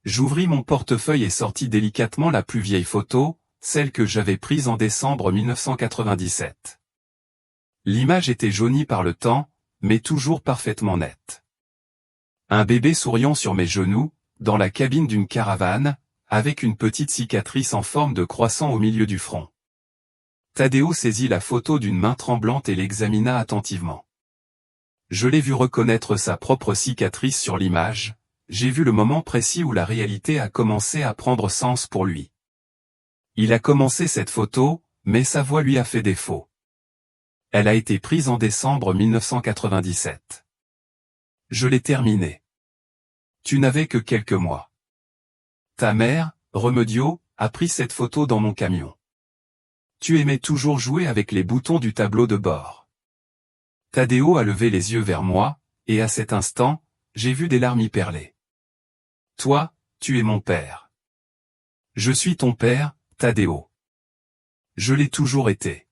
J'ouvris mon portefeuille et sortis délicatement la plus vieille photo, celle que j'avais prise en décembre 1997. L'image était jaunie par le temps, mais toujours parfaitement nette. Un bébé souriant sur mes genoux, dans la cabine d'une caravane, avec une petite cicatrice en forme de croissant au milieu du front. Tadeo saisit la photo d'une main tremblante et l'examina attentivement. Je l'ai vu reconnaître sa propre cicatrice sur l'image, j'ai vu le moment précis où la réalité a commencé à prendre sens pour lui. Il a commencé cette photo, mais sa voix lui a fait défaut. Elle a été prise en décembre 1997. Je l'ai terminée. Tu n'avais que quelques mois. Ta mère, Remedio, a pris cette photo dans mon camion. Tu aimais toujours jouer avec les boutons du tableau de bord. Tadeo a levé les yeux vers moi, et à cet instant, j'ai vu des larmes y perler. Toi, tu es mon père. Je suis ton père, Tadeo. Je l'ai toujours été.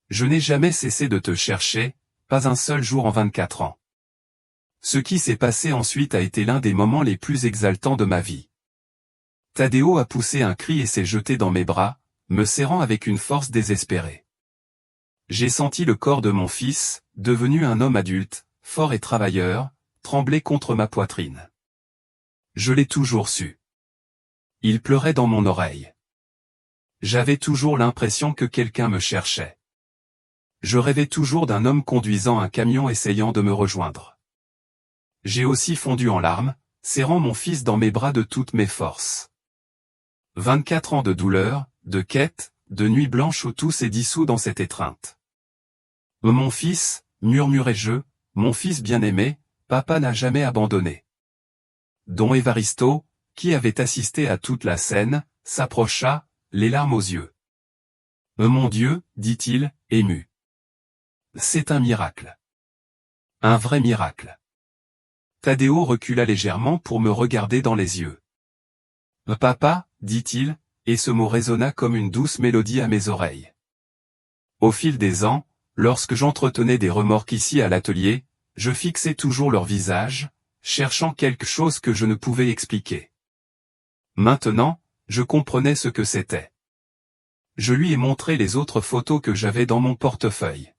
Je n'ai jamais cessé de te chercher, pas un seul jour en 24 ans. Ce qui s'est passé ensuite a été l'un des moments les plus exaltants de ma vie. Tadeo a poussé un cri et s'est jeté dans mes bras, me serrant avec une force désespérée. J'ai senti le corps de mon fils, devenu un homme adulte, fort et travailleur, trembler contre ma poitrine. Je l'ai toujours su. Il pleurait dans mon oreille. J'avais toujours l'impression que quelqu'un me cherchait. Je rêvais toujours d'un homme conduisant un camion essayant de me rejoindre. J'ai aussi fondu en larmes, serrant mon fils dans mes bras de toutes mes forces. 24 ans de douleur, de quête, de nuits blanches où tout s'est dissous dans cette étreinte. Mon fils, murmurai-je, mon fils bien-aimé, papa n'a jamais abandonné. Don Evaristo, qui avait assisté à toute la scène, s'approcha, les larmes aux yeux. Mon Dieu, dit-il, ému. C'est un miracle. Un vrai miracle. Tadeo recula légèrement pour me regarder dans les yeux. Papa, dit-il, et ce mot résonna comme une douce mélodie à mes oreilles. Au fil des ans, lorsque j'entretenais des remords ici à l'atelier, je fixais toujours leur visage, cherchant quelque chose que je ne pouvais expliquer. Maintenant, je comprenais ce que c'était. Je lui ai montré les autres photos que j'avais dans mon portefeuille.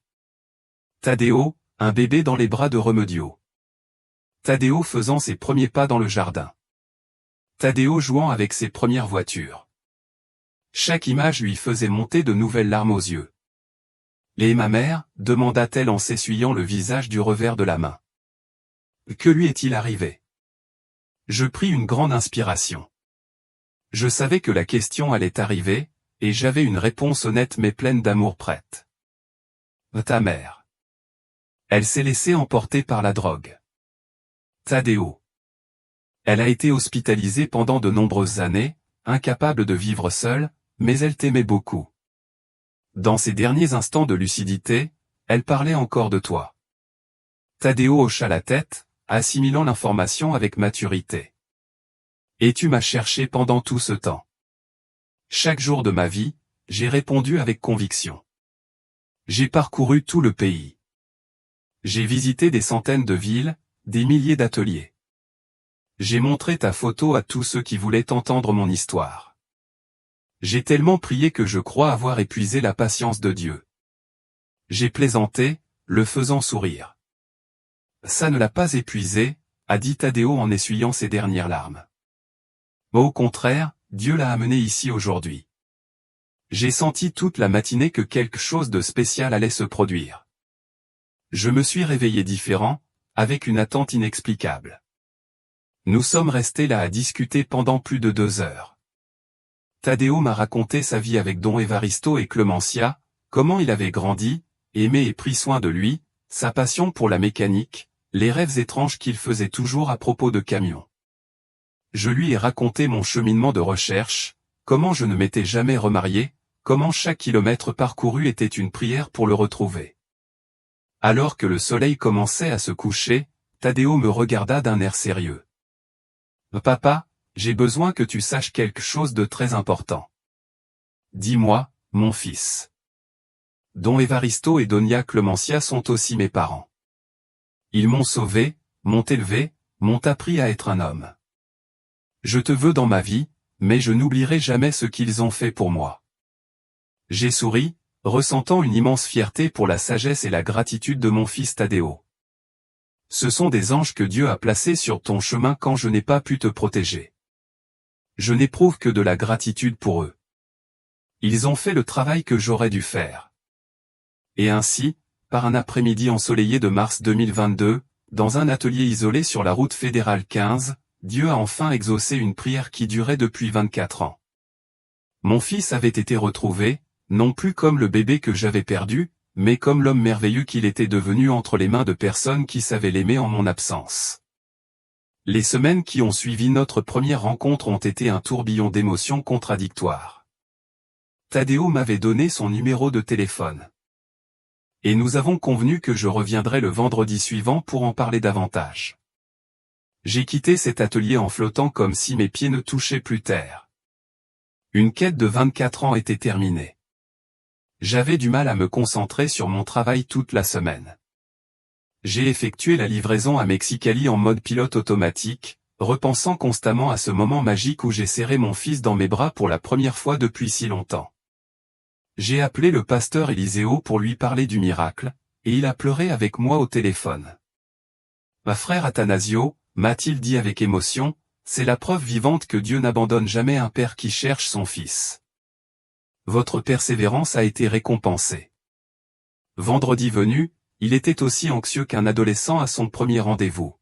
Tadeo, un bébé dans les bras de Remedio. Tadeo faisant ses premiers pas dans le jardin. Tadeo jouant avec ses premières voitures. Chaque image lui faisait monter de nouvelles larmes aux yeux. Et ma mère, demanda-t-elle en s'essuyant le visage du revers de la main. Que lui est-il arrivé? Je pris une grande inspiration. Je savais que la question allait arriver, et j'avais une réponse honnête mais pleine d'amour prête. Ta mère. Elle s'est laissée emporter par la drogue. Tadeo. Elle a été hospitalisée pendant de nombreuses années, incapable de vivre seule, mais elle t'aimait beaucoup. Dans ses derniers instants de lucidité, elle parlait encore de toi. Tadeo hocha la tête, assimilant l'information avec maturité. Et tu m'as cherché pendant tout ce temps. Chaque jour de ma vie, j'ai répondu avec conviction. J'ai parcouru tout le pays. J'ai visité des centaines de villes, des milliers d'ateliers. J'ai montré ta photo à tous ceux qui voulaient entendre mon histoire. J'ai tellement prié que je crois avoir épuisé la patience de Dieu. J'ai plaisanté, le faisant sourire. Ça ne l'a pas épuisé, a dit Tadeo en essuyant ses dernières larmes. Au contraire, Dieu l'a amené ici aujourd'hui. J'ai senti toute la matinée que quelque chose de spécial allait se produire. Je me suis réveillé différent, avec une attente inexplicable. Nous sommes restés là à discuter pendant plus de 2 heures. Tadeo m'a raconté sa vie avec Don Evaristo et Clemencia, comment il avait grandi, aimé et pris soin de lui, sa passion pour la mécanique, les rêves étranges qu'il faisait toujours à propos de camions. Je lui ai raconté mon cheminement de recherche, comment je ne m'étais jamais remarié, comment chaque kilomètre parcouru était une prière pour le retrouver. Alors que le soleil commençait à se coucher, Tadeo me regarda d'un air sérieux. Papa, j'ai besoin que tu saches quelque chose de très important. Dis-moi, mon fils. Don Evaristo et Doña Clemencia sont aussi mes parents. Ils m'ont sauvé, m'ont élevé, m'ont appris à être un homme. Je te veux dans ma vie, mais je n'oublierai jamais ce qu'ils ont fait pour moi. J'ai souri, ressentant une immense fierté pour la sagesse et la gratitude de mon fils Tadeo. Ce sont des anges que Dieu a placés sur ton chemin quand je n'ai pas pu te protéger. Je n'éprouve que de la gratitude pour eux. Ils ont fait le travail que j'aurais dû faire. Et ainsi, par un après-midi ensoleillé de mars 2022, dans un atelier isolé sur la route fédérale 15, Dieu a enfin exaucé une prière qui durait depuis 24 ans. Mon fils avait été retrouvé, non plus comme le bébé que j'avais perdu, mais comme l'homme merveilleux qu'il était devenu entre les mains de personnes qui savaient l'aimer en mon absence. Les semaines qui ont suivi notre première rencontre ont été un tourbillon d'émotions contradictoires. Tadeo m'avait donné son numéro de téléphone. Et nous avons convenu que je reviendrai le vendredi suivant pour en parler davantage. J'ai quitté cet atelier en flottant comme si mes pieds ne touchaient plus terre. Une quête de 24 ans était terminée. J'avais du mal à me concentrer sur mon travail toute la semaine. J'ai effectué la livraison à Mexicali en mode pilote automatique, repensant constamment à ce moment magique où j'ai serré mon fils dans mes bras pour la première fois depuis si longtemps. J'ai appelé le pasteur Eliseo pour lui parler du miracle, et il a pleuré avec moi au téléphone. Ma frère Athanasio, m'a-t-il dit avec émotion, c'est la preuve vivante que Dieu n'abandonne jamais un père qui cherche son fils. Votre persévérance a été récompensée. Vendredi venu, il était aussi anxieux qu'un adolescent à son premier rendez-vous.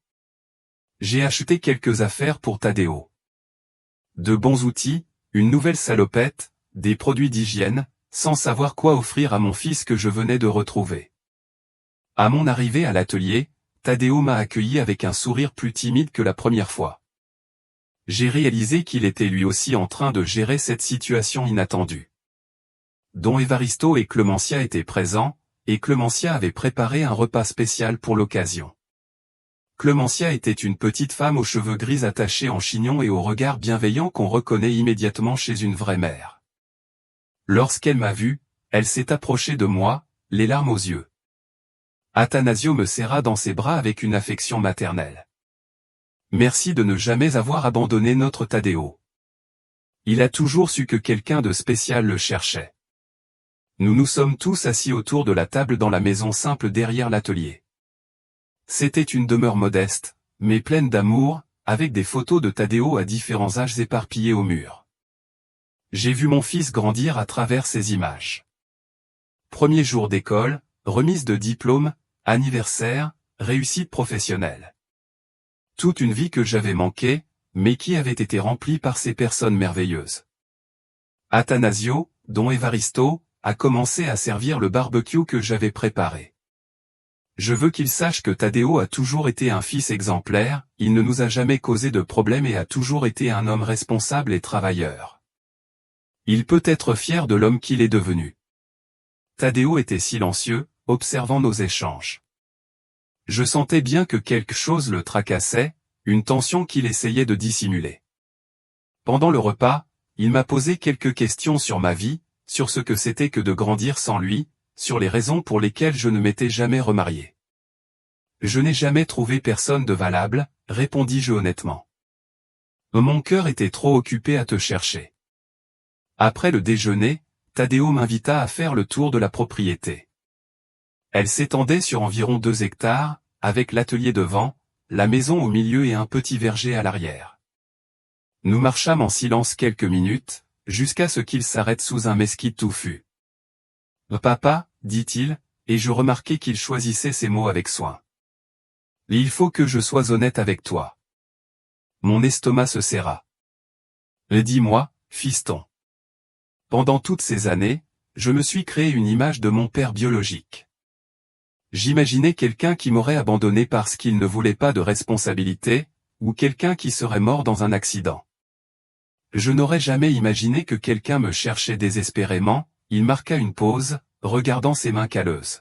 J'ai acheté quelques affaires pour Tadeo. De bons outils, une nouvelle salopette, des produits d'hygiène, sans savoir quoi offrir à mon fils que je venais de retrouver. À mon arrivée à l'atelier, Tadeo m'a accueilli avec un sourire plus timide que la première fois. J'ai réalisé qu'il était lui aussi en train de gérer cette situation inattendue. Don Evaristo et Clemencia étaient présents, et Clemencia avait préparé un repas spécial pour l'occasion. Clemencia était une petite femme aux cheveux gris attachés en chignon et au regard bienveillant qu'on reconnaît immédiatement chez une vraie mère. Lorsqu'elle m'a vu, elle s'est approchée de moi, les larmes aux yeux. Athanasio me serra dans ses bras avec une affection maternelle. Merci de ne jamais avoir abandonné notre Tadeo. Il a toujours su que quelqu'un de spécial le cherchait. Nous nous sommes tous assis autour de la table dans la maison simple derrière l'atelier. C'était une demeure modeste, mais pleine d'amour, avec des photos de Tadeo à différents âges éparpillées au mur. J'ai vu mon fils grandir à travers ces images. Premier jour d'école, remise de diplôme, anniversaire, réussite professionnelle. Toute une vie que j'avais manquée, mais qui avait été remplie par ces personnes merveilleuses. Athanasio, Don Evaristo, a commencé à servir le barbecue que j'avais préparé. Je veux qu'il sache que Tadeo a toujours été un fils exemplaire, il ne nous a jamais causé de problème et a toujours été un homme responsable et travailleur. Il peut être fier de l'homme qu'il est devenu. Tadeo était silencieux, observant nos échanges. Je sentais bien que quelque chose le tracassait, une tension qu'il essayait de dissimuler. Pendant le repas, il m'a posé quelques questions sur ma vie, sur ce que c'était que de grandir sans lui, sur les raisons pour lesquelles je ne m'étais jamais remarié. Je n'ai jamais trouvé personne de valable, répondis-je honnêtement. Mon cœur était trop occupé à te chercher. Après le déjeuner, Tadeo m'invita à faire le tour de la propriété. Elle s'étendait sur environ 2 hectares, avec l'atelier devant, la maison au milieu et un petit verger à l'arrière. Nous marchâmes en silence quelques minutes, jusqu'à ce qu'il s'arrête sous un mesquite touffu. « Papa, dit-il, et je remarquai qu'il choisissait ses mots avec soin. Il faut que je sois honnête avec toi. Mon estomac se serra. Dis-moi, fiston. Pendant toutes ces années, je me suis créé une image de mon père biologique. J'imaginais quelqu'un qui m'aurait abandonné parce qu'il ne voulait pas de responsabilité, ou quelqu'un qui serait mort dans un accident. Je n'aurais jamais imaginé que quelqu'un me cherchait désespérément. Il marqua une pause, regardant ses mains calleuses.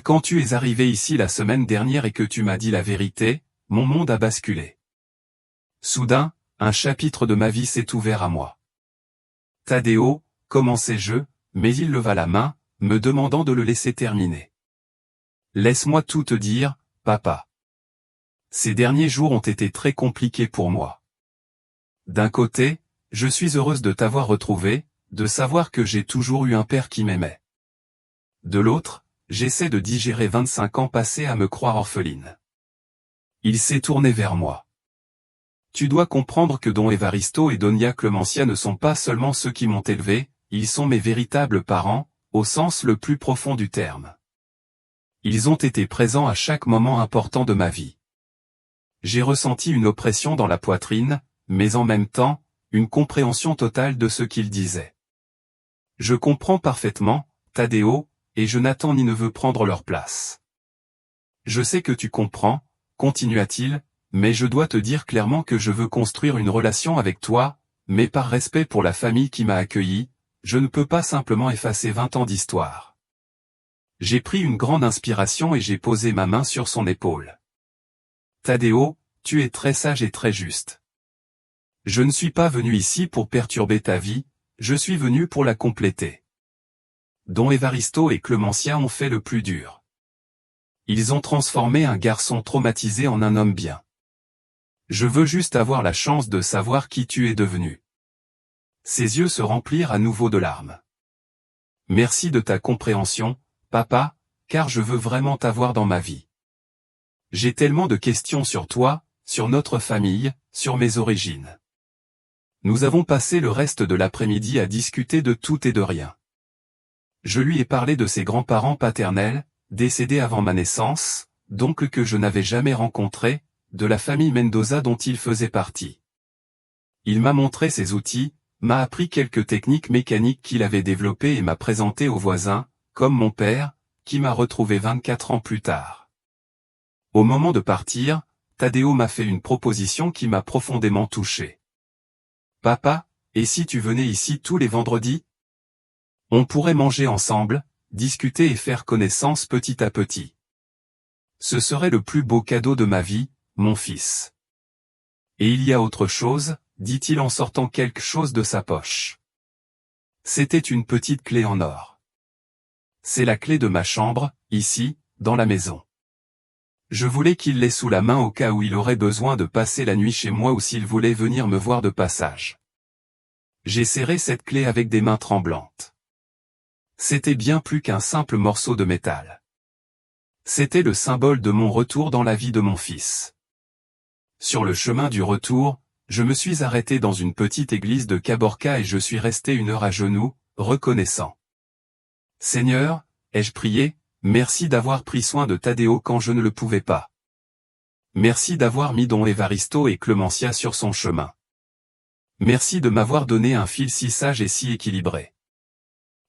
Quand tu es arrivé ici la semaine dernière et que tu m'as dit la vérité, mon monde a basculé. Soudain, un chapitre de ma vie s'est ouvert à moi. Tadeo, commençai-je, mais il leva la main, me demandant de le laisser terminer. Laisse-moi tout te dire, papa. Ces derniers jours ont été très compliqués pour moi. D'un côté, je suis heureuse de t'avoir retrouvé, de savoir que j'ai toujours eu un père qui m'aimait. De l'autre, j'essaie de digérer 25 ans passés à me croire orpheline. Il s'est tourné vers moi. Tu dois comprendre que Don Evaristo et Doña Clemencia ne sont pas seulement ceux qui m'ont élevé, ils sont mes véritables parents, au sens le plus profond du terme. Ils ont été présents à chaque moment important de ma vie. J'ai ressenti une oppression dans la poitrine, mais en même temps, une compréhension totale de ce qu'ils disaient. Je comprends parfaitement, Tadeo, et je n'attends ni ne veux prendre leur place. Je sais que tu comprends, continua-t-il, mais je dois te dire clairement que je veux construire une relation avec toi, mais par respect pour la famille qui m'a accueilli, je ne peux pas simplement effacer 20 ans d'histoire. J'ai pris une grande inspiration et j'ai posé ma main sur son épaule. Tadeo, tu es très sage et très juste. Je ne suis pas venu ici pour perturber ta vie, je suis venu pour la compléter. Don Evaristo et Clémencia ont fait le plus dur. Ils ont transformé un garçon traumatisé en un homme bien. Je veux juste avoir la chance de savoir qui tu es devenu. Ses yeux se remplirent à nouveau de larmes. Merci de ta compréhension, papa, car je veux vraiment t'avoir dans ma vie. J'ai tellement de questions sur toi, sur notre famille, sur mes origines. Nous avons passé le reste de l'après-midi à discuter de tout et de rien. Je lui ai parlé de ses grands-parents paternels, décédés avant ma naissance, d'oncles que je n'avais jamais rencontrés, de la famille Mendoza dont il faisait partie. Il m'a montré ses outils, m'a appris quelques techniques mécaniques qu'il avait développées et m'a présenté aux voisins, comme mon père, qui m'a retrouvé 24 ans plus tard. Au moment de partir, Tadeo m'a fait une proposition qui m'a profondément touché. Papa, et si tu venais ici tous les vendredis? On pourrait manger ensemble, discuter et faire connaissance petit à petit. Ce serait le plus beau cadeau de ma vie, mon fils. Et il y a autre chose, dit-il en sortant quelque chose de sa poche. C'était une petite clé en or. C'est la clé de ma chambre, ici, dans la maison. Je voulais qu'il l'ait sous la main au cas où il aurait besoin de passer la nuit chez moi ou s'il voulait venir me voir de passage. J'ai serré cette clé avec des mains tremblantes. C'était bien plus qu'un simple morceau de métal. C'était le symbole de mon retour dans la vie de mon fils. Sur le chemin du retour, je me suis arrêté dans une petite église de Caborca et je suis resté 1 heure à genoux, reconnaissant. Seigneur, ai-je prié, merci d'avoir pris soin de Tadeo quand je ne le pouvais pas. Merci d'avoir mis Don Evaristo et Clémencia sur son chemin. Merci de m'avoir donné un fils si sage et si équilibré.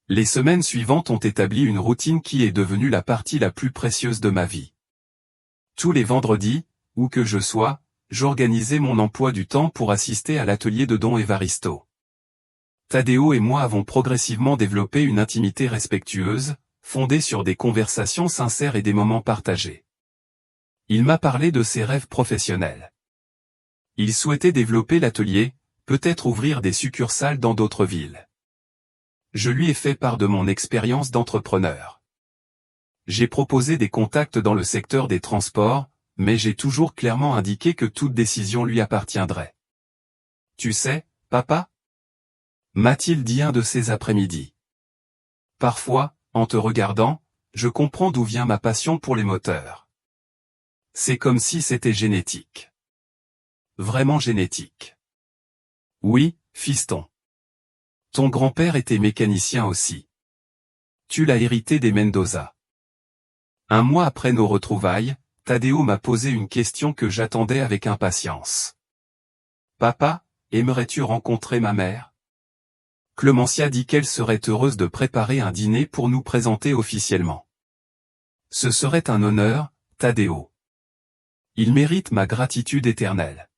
Les semaines suivantes ont établi une routine qui est devenue la partie la plus précieuse de ma vie. Tous les vendredis, où que je sois, j'organisais mon emploi du temps pour assister à l'atelier de Don Evaristo. Tadeo et moi avons progressivement développé une intimité respectueuse, fondée sur des conversations sincères et des moments partagés. Il m'a parlé de ses rêves professionnels. Il souhaitait développer l'atelier, peut-être ouvrir des succursales dans d'autres villes. Je lui ai fait part de mon expérience d'entrepreneur. J'ai proposé des contacts dans le secteur des transports, mais j'ai toujours clairement indiqué que toute décision lui appartiendrait. Tu sais, papa? M'a-t-il dit un de ces après-midi. Parfois, en te regardant, je comprends d'où vient ma passion pour les moteurs. C'est comme si c'était génétique. Vraiment génétique. Oui, fiston. Ton grand-père était mécanicien aussi. Tu l'as hérité des Mendoza. 1 mois après nos retrouvailles, Tadeo m'a posé une question que j'attendais avec impatience. Papa, aimerais-tu rencontrer ma mère? Clémencia dit qu'elle serait heureuse de préparer un dîner pour nous présenter officiellement. Ce serait un honneur, Tadeo. Il mérite ma gratitude éternelle.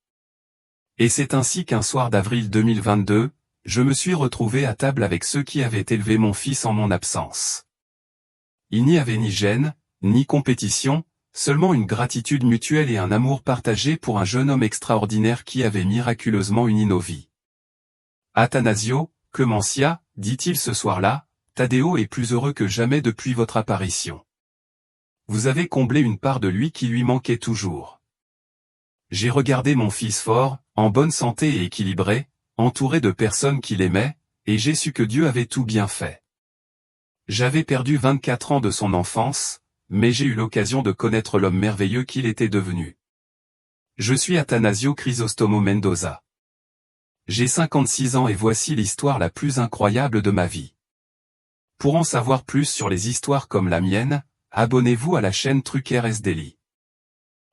Et c'est ainsi qu'un soir d'avril 2022, je me suis retrouvé à table avec ceux qui avaient élevé mon fils en mon absence. Il n'y avait ni gêne, ni compétition, seulement une gratitude mutuelle et un amour partagé pour un jeune homme extraordinaire qui avait miraculeusement uni nos vies. Attanasio, Clémencia, dit-il ce soir-là, Tadeo est plus heureux que jamais depuis votre apparition. Vous avez comblé une part de lui qui lui manquait toujours. J'ai regardé mon fils fort, en bonne santé et équilibré, entouré de personnes qui l'aimaient, et j'ai su que Dieu avait tout bien fait. J'avais perdu 24 ans de son enfance, mais j'ai eu l'occasion de connaître l'homme merveilleux qu'il était devenu. Je suis Attanasio Crisostomo Mendoza. J'ai 56 ans et voici l'histoire la plus incroyable de ma vie. Pour en savoir plus sur les histoires comme la mienne, abonnez-vous à la chaîne Trucker Daily.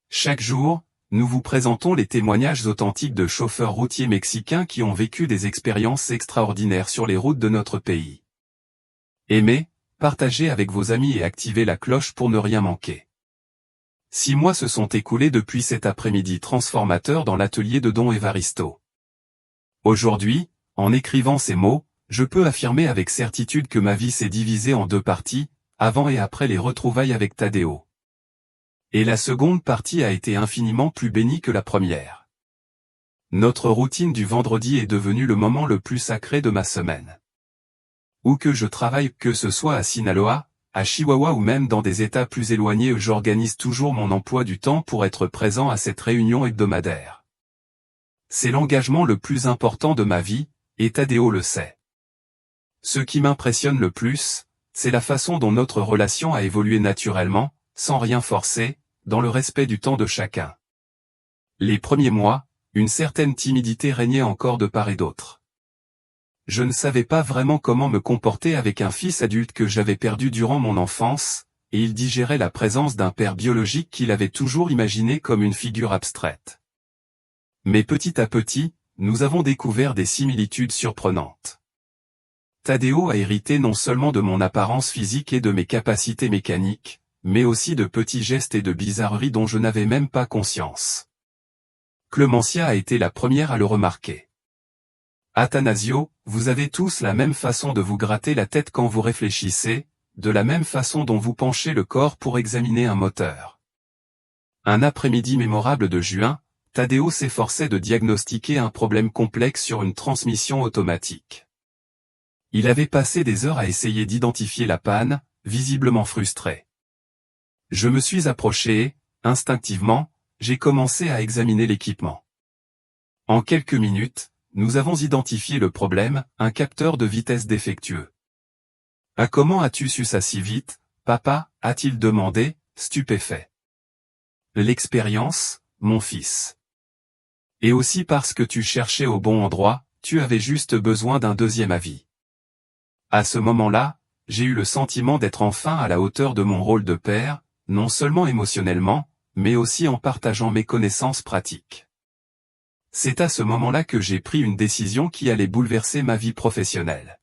Chaque jour, nous vous présentons les témoignages authentiques de chauffeurs routiers mexicains qui ont vécu des expériences extraordinaires sur les routes de notre pays. Aimez, partagez avec vos amis et activez la cloche pour ne rien manquer. 6 mois se sont écoulés depuis cet après-midi transformateur dans l'atelier de Don Evaristo. Aujourd'hui, en écrivant ces mots, je peux affirmer avec certitude que ma vie s'est divisée en 2 parties, avant et après les retrouvailles avec Tadeo. Et la seconde partie a été infiniment plus bénie que la première. Notre routine du vendredi est devenue le moment le plus sacré de ma semaine. Où que je travaille, que ce soit à Sinaloa, à Chihuahua ou même dans des états plus éloignés, j'organise toujours mon emploi du temps pour être présent à cette réunion hebdomadaire. C'est l'engagement le plus important de ma vie, et Tadeo le sait. Ce qui m'impressionne le plus, c'est la façon dont notre relation a évolué naturellement, sans rien forcer, dans le respect du temps de chacun. Les premiers mois, une certaine timidité régnait encore de part et d'autre. Je ne savais pas vraiment comment me comporter avec un fils adulte que j'avais perdu durant mon enfance, et il digérait la présence d'un père biologique qu'il avait toujours imaginé comme une figure abstraite. Mais petit à petit, nous avons découvert des similitudes surprenantes. Tadeo a hérité non seulement de mon apparence physique et de mes capacités mécaniques, mais aussi de petits gestes et de bizarreries dont je n'avais même pas conscience. Clémencia a été la première à le remarquer. Athanasio, vous avez tous la même façon de vous gratter la tête quand vous réfléchissez, de la même façon dont vous penchez le corps pour examiner un moteur. Un après-midi mémorable de juin, Tadeo s'efforçait de diagnostiquer un problème complexe sur une transmission automatique. Il avait passé des heures à essayer d'identifier la panne, visiblement frustré. Je me suis approché et, instinctivement, j'ai commencé à examiner l'équipement. En quelques minutes, nous avons identifié le problème, un capteur de vitesse défectueux. « Ah, comment as-tu su ça si vite, papa ?» a-t-il demandé, stupéfait. « L'expérience, mon fils. Et aussi parce que tu cherchais au bon endroit, tu avais juste besoin d'un deuxième avis. » À ce moment-là, j'ai eu le sentiment d'être enfin à la hauteur de mon rôle de père, non seulement émotionnellement, mais aussi en partageant mes connaissances pratiques. C'est à ce moment-là que j'ai pris une décision qui allait bouleverser ma vie professionnelle.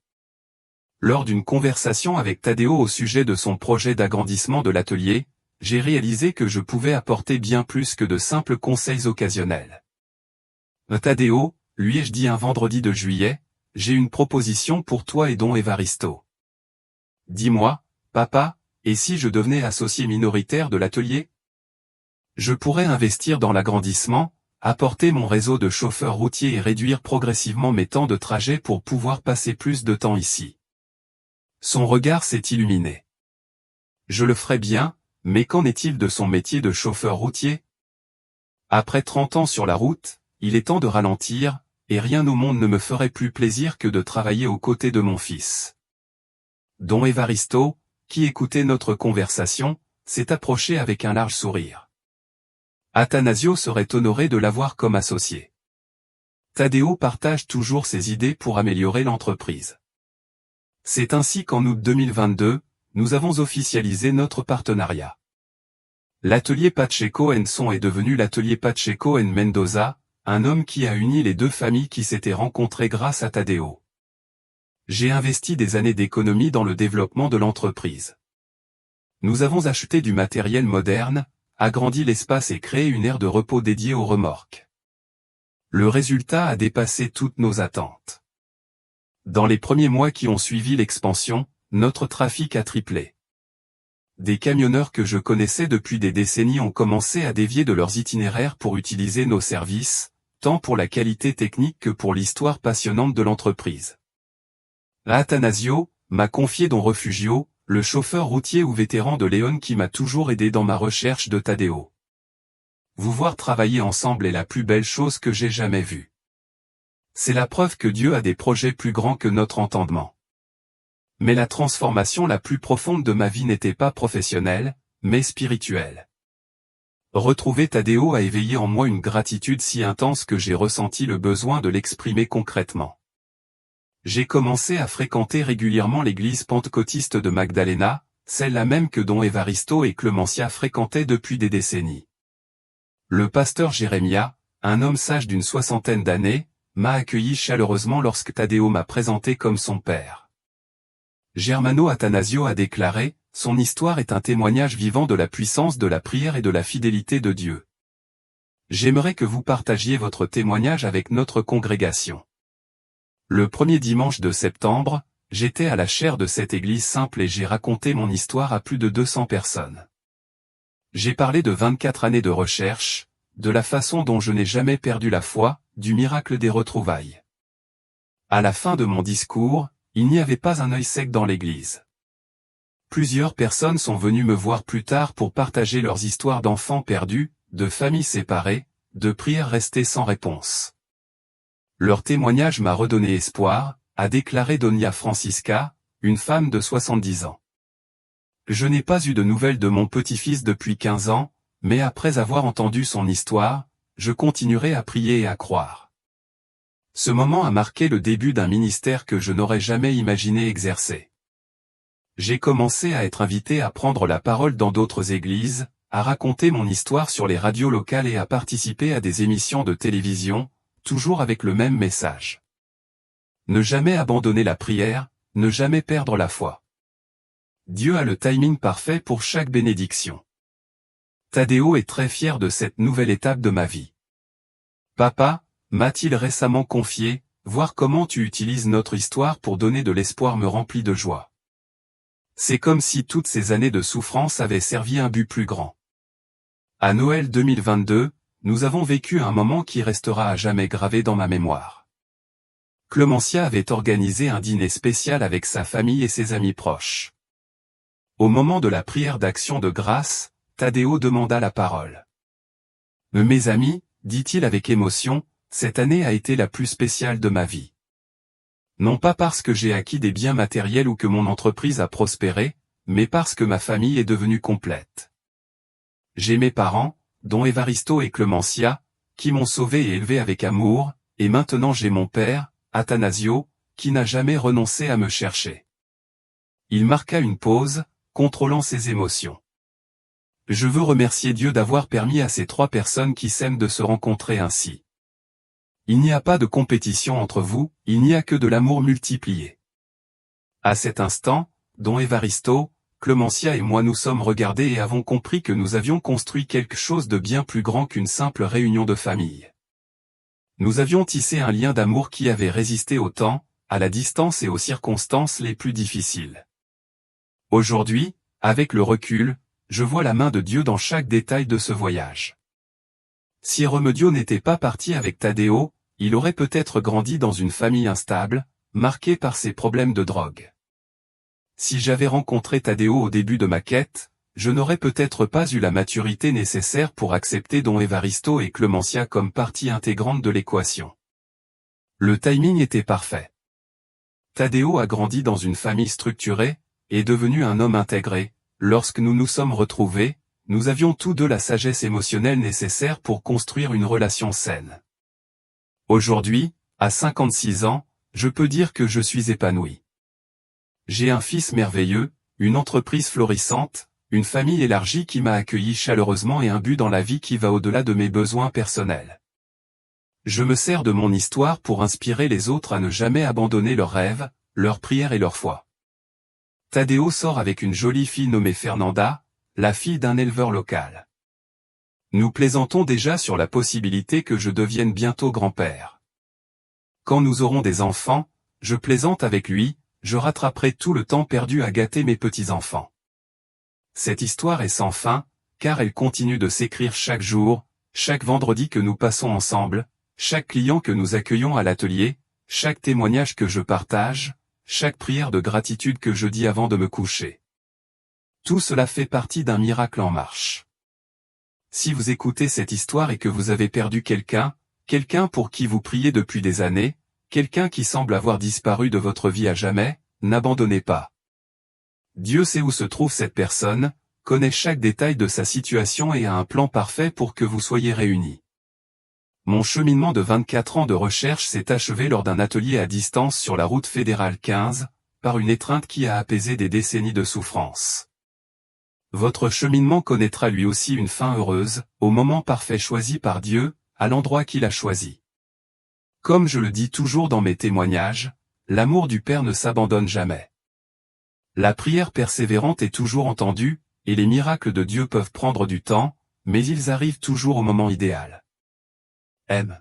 Lors d'une conversation avec Tadeo au sujet de son projet d'agrandissement de l'atelier, j'ai réalisé que je pouvais apporter bien plus que de simples conseils occasionnels. Tadeo, lui ai-je dit un vendredi de juillet, j'ai une proposition pour toi et Don Evaristo. Dis-moi, papa, et si je devenais associé minoritaire de l'atelier? Je pourrais investir dans l'agrandissement, apporter mon réseau de chauffeurs routiers et réduire progressivement mes temps de trajet pour pouvoir passer plus de temps ici. Son regard s'est illuminé. Je le ferais bien, mais qu'en est-il de son métier de chauffeur routier? Après 30 ans sur la route, il est temps de ralentir, et rien au monde ne me ferait plus plaisir que de travailler aux côtés de mon fils. Don Evaristo, qui écoutait notre conversation, s'est approché avec un large sourire. Athanasio serait honoré de l'avoir comme associé. Tadeo partage toujours ses idées pour améliorer l'entreprise. C'est ainsi qu'en août 2022, nous avons officialisé notre partenariat. L'atelier Pacheco & Son est devenu l'atelier Pacheco & Mendoza, un homme qui a uni les deux familles qui s'étaient rencontrées grâce à Tadeo. J'ai investi des années d'économie dans le développement de l'entreprise. Nous avons acheté du matériel moderne, agrandi l'espace et créé une aire de repos dédiée aux remorques. Le résultat a dépassé toutes nos attentes. Dans les premiers mois qui ont suivi l'expansion, notre trafic a triplé. Des camionneurs que je connaissais depuis des décennies ont commencé à dévier de leurs itinéraires pour utiliser nos services, tant pour la qualité technique que pour l'histoire passionnante de l'entreprise. Athanasio m'a confié Don Refugio, le chauffeur routier ou vétéran de Léon qui m'a toujours aidé dans ma recherche de Tadeo. Vous voir travailler ensemble est la plus belle chose que j'ai jamais vue. C'est la preuve que Dieu a des projets plus grands que notre entendement. Mais la transformation la plus profonde de ma vie n'était pas professionnelle, mais spirituelle. Retrouver Tadeo a éveillé en moi une gratitude si intense que j'ai ressenti le besoin de l'exprimer concrètement. J'ai commencé à fréquenter régulièrement l'église pentecôtiste de Magdalena, celle-là même que Don Evaristo et Clémencia fréquentaient depuis des décennies. Le pasteur Jérémia, un homme sage d'une 60aine d'années, m'a accueilli chaleureusement lorsque Tadeo m'a présenté comme son père. Germano Athanasio a déclaré, « Son histoire est un témoignage vivant de la puissance de la prière et de la fidélité de Dieu. J'aimerais que vous partagiez votre témoignage avec notre congrégation. » Le premier dimanche de septembre, j'étais à la chaire de cette église simple et j'ai raconté mon histoire à plus de 200 personnes. J'ai parlé de 24 années de recherche, de la façon dont je n'ai jamais perdu la foi, du miracle des retrouvailles. À la fin de mon discours, il n'y avait pas un œil sec dans l'église. Plusieurs personnes sont venues me voir plus tard pour partager leurs histoires d'enfants perdus, de familles séparées, de prières restées sans réponse. Leur témoignage m'a redonné espoir, a déclaré Doña Francisca, une femme de 70 ans. Je n'ai pas eu de nouvelles de mon petit-fils depuis 15 ans, mais après avoir entendu son histoire, je continuerai à prier et à croire. Ce moment a marqué le début d'un ministère que je n'aurais jamais imaginé exercer. J'ai commencé à être invité à prendre la parole dans d'autres églises, à raconter mon histoire sur les radios locales et à participer à des émissions de télévision, toujours avec le même message. Ne jamais abandonner la prière, ne jamais perdre la foi. Dieu a le timing parfait pour chaque bénédiction. Tadeo est très fier de cette nouvelle étape de ma vie. Papa, m'a-t-il récemment confié, voir comment tu utilises notre histoire pour donner de l'espoir me remplit de joie. C'est comme si toutes ces années de souffrance avaient servi un but plus grand. À Noël 2022, nous avons vécu un moment qui restera à jamais gravé dans ma mémoire. Clemencia avait organisé un dîner spécial avec sa famille et ses amis proches. Au moment de la prière d'action de grâce, Tadeo demanda la parole. Mes amis, dit-il avec émotion, cette année a été la plus spéciale de ma vie. Non pas parce que j'ai acquis des biens matériels ou que mon entreprise a prospéré, mais parce que ma famille est devenue complète. J'ai mes parents, dont Evaristo et Clemencia, qui m'ont sauvé et élevé avec amour, et maintenant j'ai mon père, Athanasio, qui n'a jamais renoncé à me chercher. Il marqua une pause, contrôlant ses émotions. Je veux remercier Dieu d'avoir permis à ces trois personnes qui s'aiment de se rencontrer ainsi. Il n'y a pas de compétition entre vous, il n'y a que de l'amour multiplié. À cet instant, Don Evaristo, Clemencia et moi nous sommes regardés et avons compris que nous avions construit quelque chose de bien plus grand qu'une simple réunion de famille. Nous avions tissé un lien d'amour qui avait résisté au temps, à la distance et aux circonstances les plus difficiles. Aujourd'hui, avec le recul, je vois la main de Dieu dans chaque détail de ce voyage. Si Remedio n'était pas parti avec Tadeo, il aurait peut-être grandi dans une famille instable, marquée par ses problèmes de drogue. Si j'avais rencontré Tadeo au début de ma quête, je n'aurais peut-être pas eu la maturité nécessaire pour accepter Don Evaristo et Clemencia comme partie intégrante de l'équation. Le timing était parfait. Tadeo a grandi dans une famille structurée, est devenu un homme intégré. Lorsque nous nous sommes retrouvés, nous avions tous deux la sagesse émotionnelle nécessaire pour construire une relation saine. Aujourd'hui, à 56 ans, je peux dire que je suis épanoui. J'ai un fils merveilleux, une entreprise florissante, une famille élargie qui m'a accueilli chaleureusement et un but dans la vie qui va au-delà de mes besoins personnels. Je me sers de mon histoire pour inspirer les autres à ne jamais abandonner leurs rêves, leurs prières et leur foi. Tadeo sort avec une jolie fille nommée Fernanda, la fille d'un éleveur local. Nous plaisantons déjà sur la possibilité que je devienne bientôt grand-père. Quand nous aurons des enfants, je plaisante avec lui, je rattraperai tout le temps perdu à gâter mes petits-enfants. Cette histoire est sans fin, car elle continue de s'écrire chaque jour, chaque vendredi que nous passons ensemble, chaque client que nous accueillons à l'atelier, chaque témoignage que je partage, chaque prière de gratitude que je dis avant de me coucher. Tout cela fait partie d'un miracle en marche. Si vous écoutez cette histoire et que vous avez perdu quelqu'un pour qui vous priez depuis des années, quelqu'un qui semble avoir disparu de votre vie à jamais, n'abandonnez pas. Dieu sait où se trouve cette personne, connaît chaque détail de sa situation et a un plan parfait pour que vous soyez réunis. Mon cheminement de 24 ans de recherche s'est achevé lors d'un atelier à distance sur la route fédérale 15, par une étreinte qui a apaisé des décennies de souffrance. Votre cheminement connaîtra lui aussi une fin heureuse, au moment parfait choisi par Dieu, à l'endroit qu'il a choisi. Comme je le dis toujours dans mes témoignages, l'amour du Père ne s'abandonne jamais. La prière persévérante est toujours entendue, et les miracles de Dieu peuvent prendre du temps, mais ils arrivent toujours au moment idéal. M.